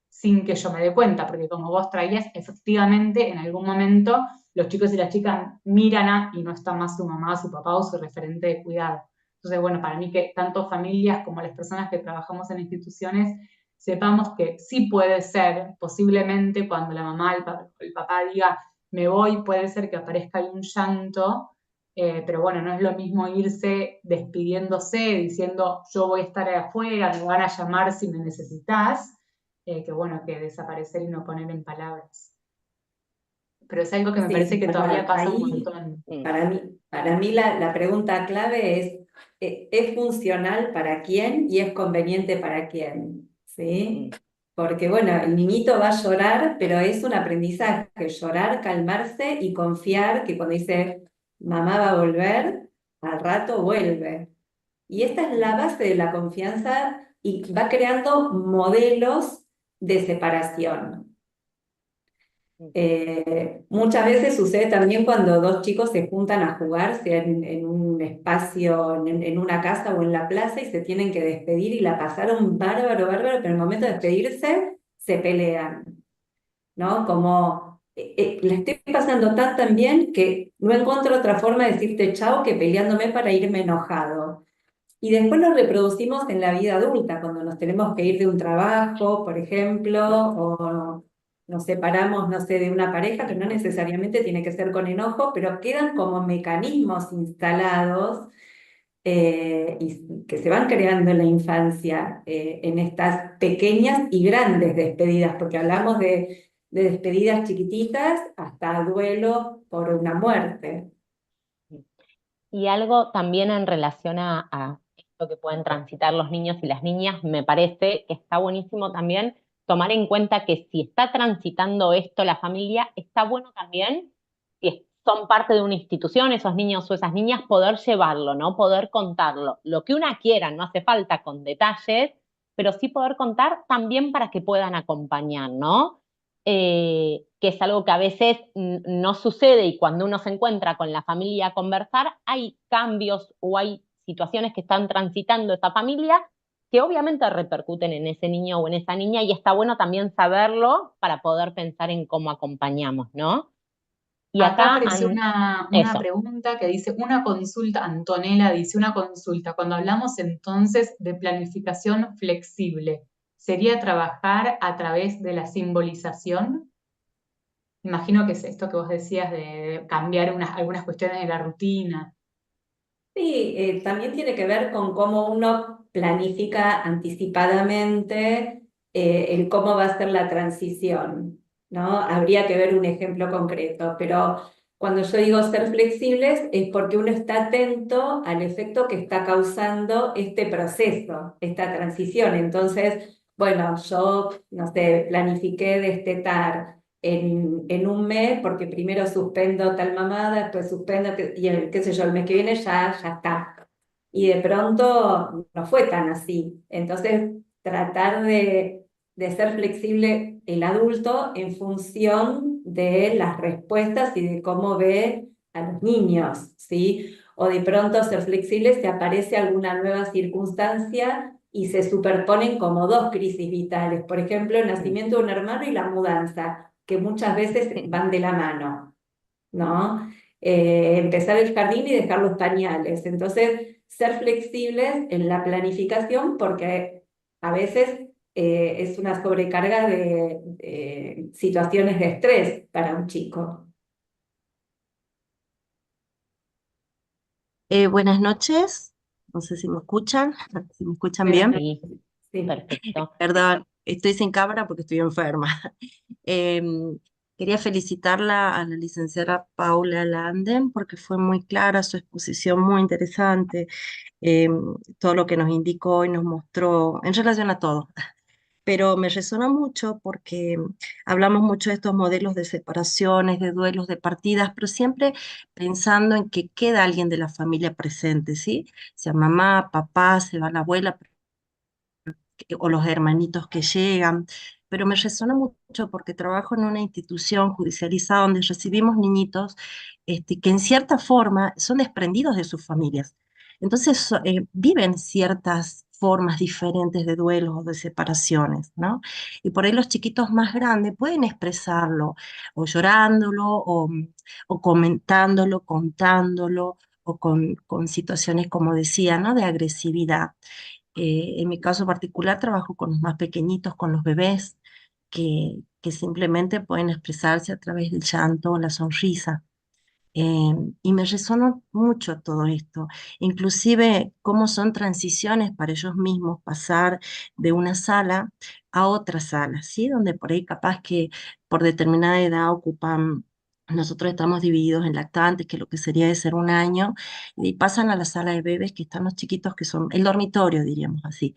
S1: sin que yo me dé cuenta, porque como vos traías, efectivamente en algún momento los chicos y las chicas miran y no está más su mamá, su papá o su referente de cuidado. Entonces, bueno, para mí que tanto familias como las personas que trabajamos en instituciones sepamos que sí puede ser, posiblemente cuando la mamá, el papá diga me voy, puede ser que aparezca ahí un llanto, pero bueno, no es lo mismo irse despidiéndose, diciendo yo voy a estar afuera, me van a llamar si me necesitas, que bueno, que desaparecer y no poner en palabras. Pero es algo que me parece
S2: Sí,
S1: que todavía
S2: bueno,
S1: pasa un
S2: ahí
S1: montón.
S2: para mí la pregunta clave ¿es funcional para quién y es conveniente para quién? ¿Sí? Porque bueno, el niñito va a llorar, pero es un aprendizaje, llorar, calmarse y confiar que cuando dice mamá va a volver, al rato vuelve. Y esta es la base de la confianza y va creando modelos de separación. Muchas veces sucede también cuando dos chicos se juntan a jugar, sea en un espacio, en una casa o en la plaza, y se tienen que despedir y la pasaron bárbaro, bárbaro, pero en el momento de despedirse se pelean, ¿no? Como la estoy pasando tan bien que no encuentro otra forma de decirte chao que peleándome para irme enojado. Y después lo reproducimos en la vida adulta, cuando nos tenemos que ir de un trabajo, por ejemplo, o nos separamos, no sé, de una pareja, que no necesariamente tiene que ser con enojo, pero quedan como mecanismos instalados y que se van creando en la infancia en estas pequeñas y grandes despedidas, porque hablamos de despedidas chiquititas hasta duelo por una muerte.
S3: Y algo también en relación a esto que pueden transitar los niños y las niñas, me parece que está buenísimo también tomar en cuenta que si está transitando esto la familia, está bueno también, si son parte de una institución, esos niños o esas niñas, poder llevarlo, ¿no? Poder contarlo. Lo que una quiera, no hace falta con detalles, pero sí poder contar también para que puedan acompañar, ¿no? que es algo que a veces no sucede y cuando uno se encuentra con la familia a conversar, hay cambios o hay situaciones que están transitando esa familia que obviamente repercuten en ese niño o en esa niña y está bueno también saberlo para poder pensar en cómo acompañamos, ¿no? Y
S1: Acá
S3: acá,
S1: apareció una
S3: eso.
S1: pregunta que dice, una consulta, Antonella dice, una consulta, cuando hablamos entonces de planificación flexible, ¿sería trabajar a través de la simbolización? Imagino que es esto que vos decías de cambiar algunas cuestiones de la rutina.
S2: Sí, también tiene que ver con cómo uno planifica anticipadamente el cómo va a ser la transición, ¿no? Habría que ver un ejemplo concreto, pero cuando yo digo ser flexibles es porque uno está atento al efecto que está causando este proceso, esta transición. Entonces, bueno, yo, no sé, planifiqué destetar en un mes, porque primero suspendo tal mamada, después suspendo, y qué sé yo, el mes que viene ya está. Y de pronto no fue tan así. Entonces, tratar de ser flexible el adulto en función de las respuestas y de cómo ve a los niños, ¿sí? O de pronto ser flexible si aparece alguna nueva circunstancia y se superponen como dos crisis vitales. Por ejemplo, el nacimiento de un hermano y la mudanza, que muchas veces van de la mano, ¿no? Empezar el jardín y dejar los pañales. Entonces, ser flexibles en la planificación porque a veces es una sobrecarga de situaciones de estrés para un chico.
S4: Buenas noches, no sé si me escuchan, si me escuchan
S2: Buenas
S4: bien.
S3: Sí,
S2: noches. Sí.
S3: perfecto.
S4: Perdón, estoy sin cámara porque estoy enferma. Quería felicitarla a la licenciada Paula Landen porque fue muy clara su exposición, muy interesante, todo lo que nos indicó y nos mostró en relación a todo. Pero me resonó mucho porque hablamos mucho de estos modelos de separaciones, de duelos, de partidas, pero siempre pensando en que queda alguien de la familia presente, ¿sí? Sea mamá, papá, se va la abuela o los hermanitos que llegan. Pero me resonó mucho porque trabajo en una institución judicializada donde recibimos niñitos que en cierta forma son desprendidos de sus familias. Entonces viven ciertas formas diferentes de duelos o de separaciones, ¿no? Y por ahí los chiquitos más grandes pueden expresarlo, o llorándolo, o comentándolo, contándolo, o con situaciones, como decía, ¿no? De agresividad. En mi caso particular trabajo con los más pequeñitos, con los bebés, que simplemente pueden expresarse a través del llanto o la sonrisa. Y me resonó mucho todo esto, inclusive cómo son transiciones para ellos mismos, pasar de una sala a otra sala, ¿sí? Donde por ahí capaz que por determinada edad ocupan, nosotros estamos divididos en lactantes, que lo que sería de ser un año, y pasan a la sala de bebés, que están los chiquitos, que son el dormitorio, diríamos así,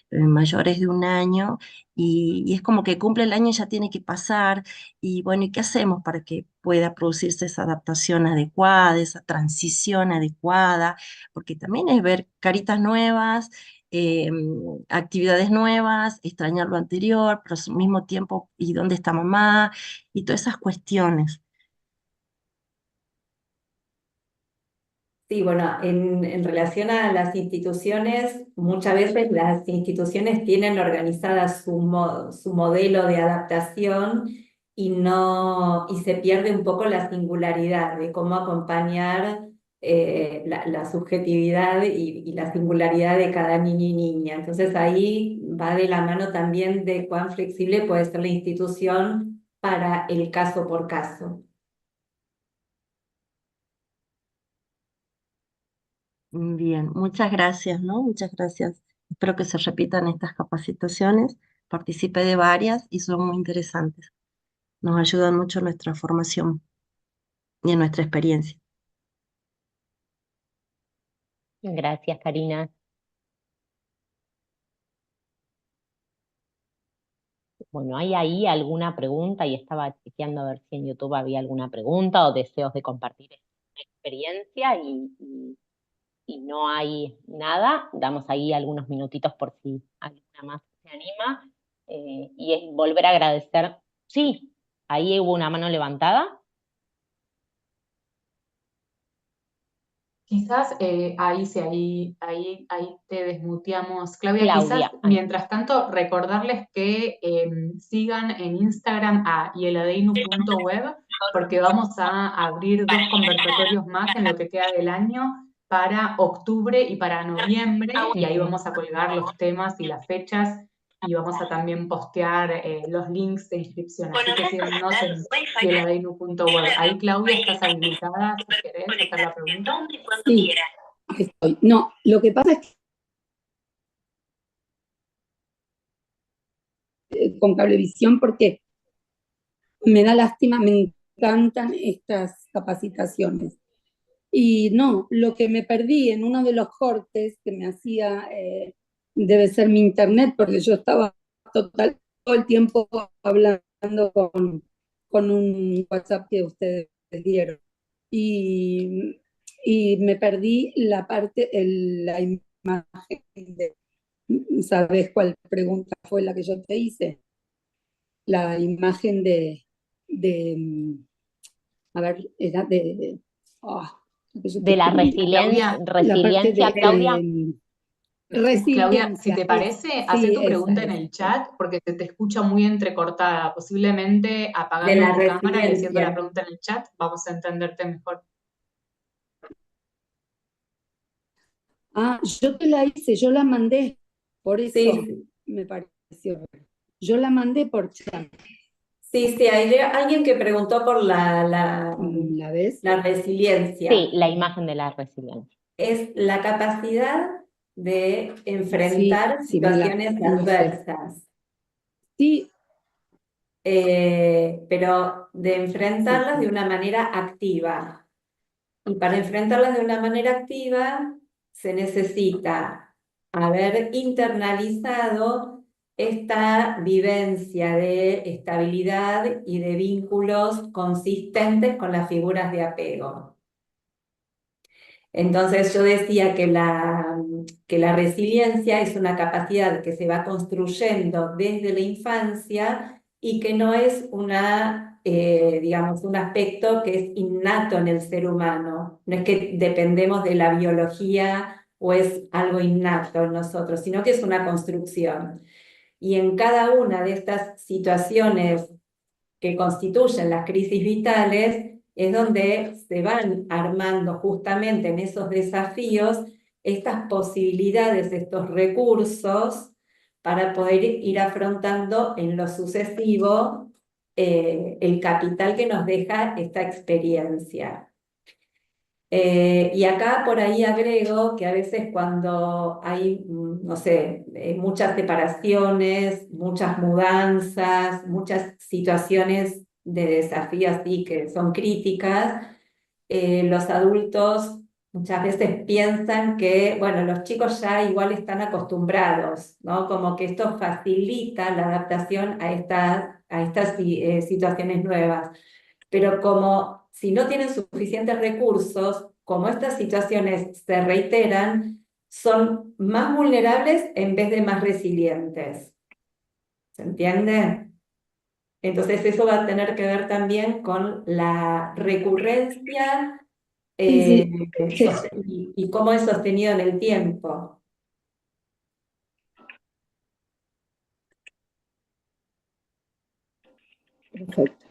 S4: mayores de un año, y es como que cumple el año y ya tiene que pasar y bueno, ¿y qué hacemos para que pueda producirse esa adaptación adecuada, esa transición adecuada? Porque también es ver caritas nuevas, eh, actividades nuevas, extrañar lo anterior, pero al mismo tiempo, ¿y dónde está mamá? Y todas esas cuestiones.
S2: Sí, bueno, en relación a las instituciones, muchas veces las instituciones tienen organizada su modelo de adaptación y no, y se pierde un poco la singularidad de cómo acompañar la subjetividad y la singularidad de cada niño y niña. Entonces ahí va de la mano también de cuán flexible puede ser la institución para el caso por caso.
S4: Bien, muchas gracias, ¿no? Muchas gracias. Espero que se repitan estas capacitaciones. Participé de varias y son muy interesantes. Nos ayudan mucho en nuestra formación y en nuestra experiencia.
S3: Gracias, Karina. Bueno, ¿hay ahí alguna pregunta? Y estaba chequeando a ver si en YouTube había alguna pregunta o deseos de compartir esta experiencia y no hay nada. Damos ahí algunos minutitos por si alguna más se anima. Y es volver a agradecer. Sí, ¿Ahí hubo una mano levantada?
S1: Quizás ahí sí, ahí te desmuteamos, Claudia. Quizás,
S3: Claudia. Ahí.
S1: mientras tanto, recordarles que sigan en Instagram a yeladeinu.web, porque vamos a abrir 2 conversatorios más en lo que queda del año para octubre y para noviembre, y ahí vamos a colgar los temas y las fechas, y vamos a también postear los links de inscripción. Así que síganos en yeladeinu.web. Ahí, Claudia, estás habilitada si querés hacer la pregunta.
S5: Sí, estoy. No, lo que pasa es que con Cablevisión, porque me da lástima, me encantan estas capacitaciones. Y no, lo que me perdí en uno de los cortes que me hacía, debe ser mi internet, porque yo estaba todo el tiempo hablando con un WhatsApp que ustedes dieron. Y, y me perdí la parte, la imagen de, ¿sabes cuál pregunta fue la que yo te hice? La imagen de a ver, era ah,
S3: De la
S1: Claudia,
S5: la parte
S3: resiliencia, Claudia.
S1: Claudia, si
S5: resiliencia,
S1: te parece, hacé
S5: sí,
S1: tu pregunta en
S5: esa.
S1: el chat porque se te escucha muy entrecortada. Posiblemente
S2: De
S1: apagando
S2: la
S1: tu cámara y haciendo la
S2: resiliencia.
S1: pregunta en el chat, vamos a entenderte mejor.
S5: Ah, yo te la hice, yo la mandé, por eso
S2: Sí,
S5: me pareció. Yo la mandé por chat,
S2: sí, sí, hay alguien que preguntó por
S5: ¿la ves?
S2: la
S3: Sí,
S2: resiliencia.
S3: la imagen de la resiliencia.
S2: Es la capacidad de
S5: Sí,
S2: enfrentar
S5: sí, me la,
S2: situaciones
S5: no sé.
S2: adversas,
S5: Sí,
S2: pero de
S5: sí,
S2: enfrentarlas de
S5: sí.
S2: una manera activa. Y para enfrentarlas de una manera activa se necesita haber internalizado esta vivencia de estabilidad y de vínculos consistentes con las figuras de apego. Entonces yo decía que la resiliencia es una capacidad que se va construyendo desde la infancia y que no es digamos, un aspecto que es innato en el ser humano. No es que dependemos de la biología o es algo innato en nosotros, sino que es una construcción. Y en cada una de estas situaciones que constituyen las crisis vitales, es donde se van armando justamente en esos desafíos estas posibilidades, estos recursos para poder ir afrontando en lo sucesivo el capital que nos deja esta experiencia. Y acá por ahí agrego que a veces cuando hay, no sé, muchas separaciones, muchas mudanzas, muchas situaciones de desafío así que son críticas, los adultos muchas veces piensan que, bueno, los chicos ya igual están acostumbrados, ¿no? Como que esto facilita la adaptación a estas situaciones nuevas. Pero como si no tienen suficientes recursos, como estas situaciones se reiteran, son más vulnerables en vez de más resilientes. ¿Se entiende? Entonces eso va a tener que ver también con la recurrencia
S5: Sí, sí,
S2: y cómo es sostenido en el tiempo.
S5: perfecto.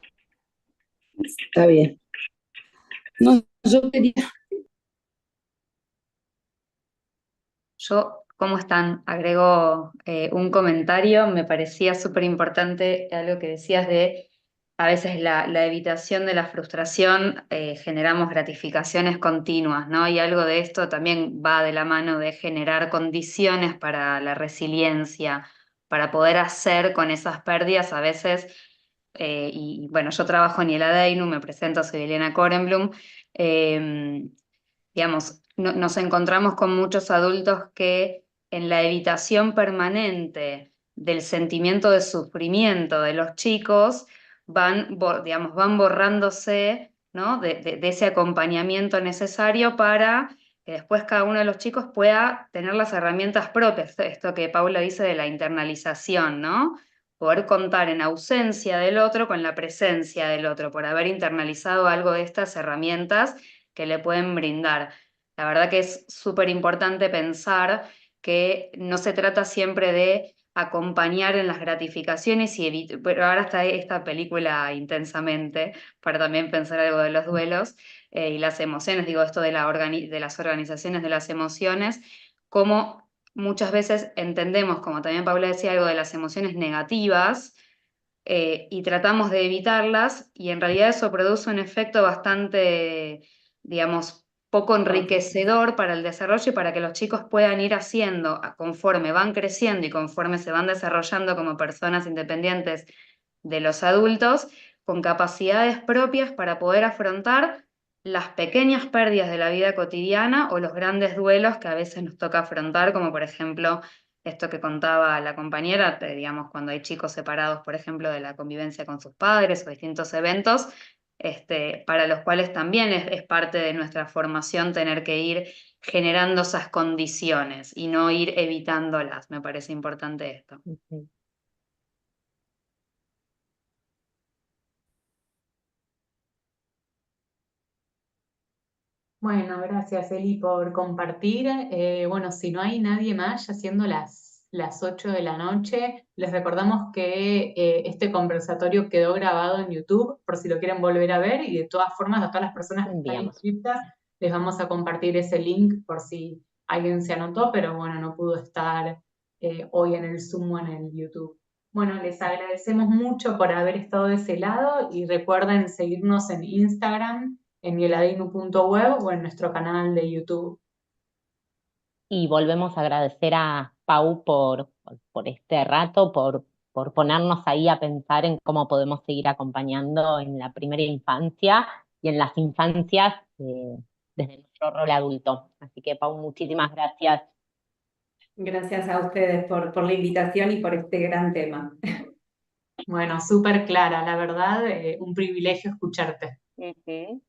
S5: Está bien. No, yo quería.
S6: Yo, ¿cómo están? Agrego un comentario, me parecía súper importante algo que decías de a veces la evitación de la frustración, generamos gratificaciones continuas, ¿no? Y algo de esto también va de la mano de generar condiciones para la resiliencia, para poder hacer con esas pérdidas a veces, y bueno, yo trabajo en Yeladeinu, me presento, soy Elena Korenblum, digamos, nos encontramos con muchos adultos que en la evitación permanente del sentimiento de sufrimiento de los chicos digamos, van borrándose, ¿no? de ese acompañamiento necesario para que después cada uno de los chicos pueda tener las herramientas propias, esto que Paula dice de la internalización, ¿no? poder contar en ausencia del otro con la presencia del otro, por haber internalizado algo de estas herramientas que le pueden brindar. La verdad que es súper importante pensar que no se trata siempre de acompañar en las gratificaciones pero ahora está esta película Intensamente, para también pensar algo de los duelos y las emociones, digo esto de las organizaciones de las emociones, como muchas veces entendemos, como también Paula decía, algo de las emociones negativas y tratamos de evitarlas y en realidad eso produce un efecto bastante, digamos, poco enriquecedor para el desarrollo y para que los chicos puedan ir haciendo conforme van creciendo y conforme se van desarrollando como personas independientes de los adultos, con capacidades propias para poder afrontar las pequeñas pérdidas de la vida cotidiana o los grandes duelos que a veces nos toca afrontar, como por ejemplo esto que contaba la compañera, digamos, cuando hay chicos separados, por ejemplo, de la convivencia con sus padres o distintos eventos, para los cuales también es parte de nuestra formación tener que ir generando esas condiciones y no ir evitándolas. Me parece importante esto.
S3: Ujú.
S1: Bueno, gracias Eli por compartir. Bueno, si no hay nadie más, ya siendo las 8 de la noche, les recordamos que este conversatorio quedó grabado en YouTube por si lo quieren volver a ver y de todas formas a todas las personas
S3: Lo
S1: que están
S3: enviamos.
S1: inscritas les vamos a compartir ese link por si alguien se anotó, pero bueno, no pudo estar hoy en el Zoom o en el YouTube. Bueno, les agradecemos mucho por haber estado de ese lado y recuerden seguirnos en Instagram en mieladinu.web o en nuestro canal de YouTube.
S3: Y volvemos a agradecer a Pau por este rato, por ponernos ahí a pensar en cómo podemos seguir acompañando en la primera infancia y en las infancias desde nuestro rol adulto. Así que, Pau, muchísimas gracias.
S2: Gracias a ustedes por la invitación y por este gran tema.
S1: Bueno, súper clara, la verdad, un privilegio escucharte.
S3: Ujú.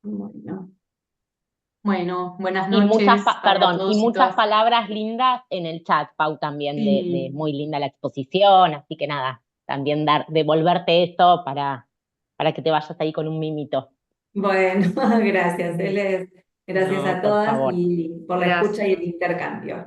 S2: Bueno.
S1: Bueno, buenas
S3: Y
S1: noches para
S3: perdón, y
S1: todos y
S3: muchas
S1: todas.
S3: palabras lindas en el chat, Pau, también de
S1: Sí,
S3: muy linda la exposición, así que nada, también devolverte esto para que te vayas ahí con un mimito.
S2: Bueno, gracias, Gracias
S3: No,
S2: a
S3: por
S2: todas
S3: favor.
S2: y por la escucha y
S6: Gracias.
S2: el intercambio.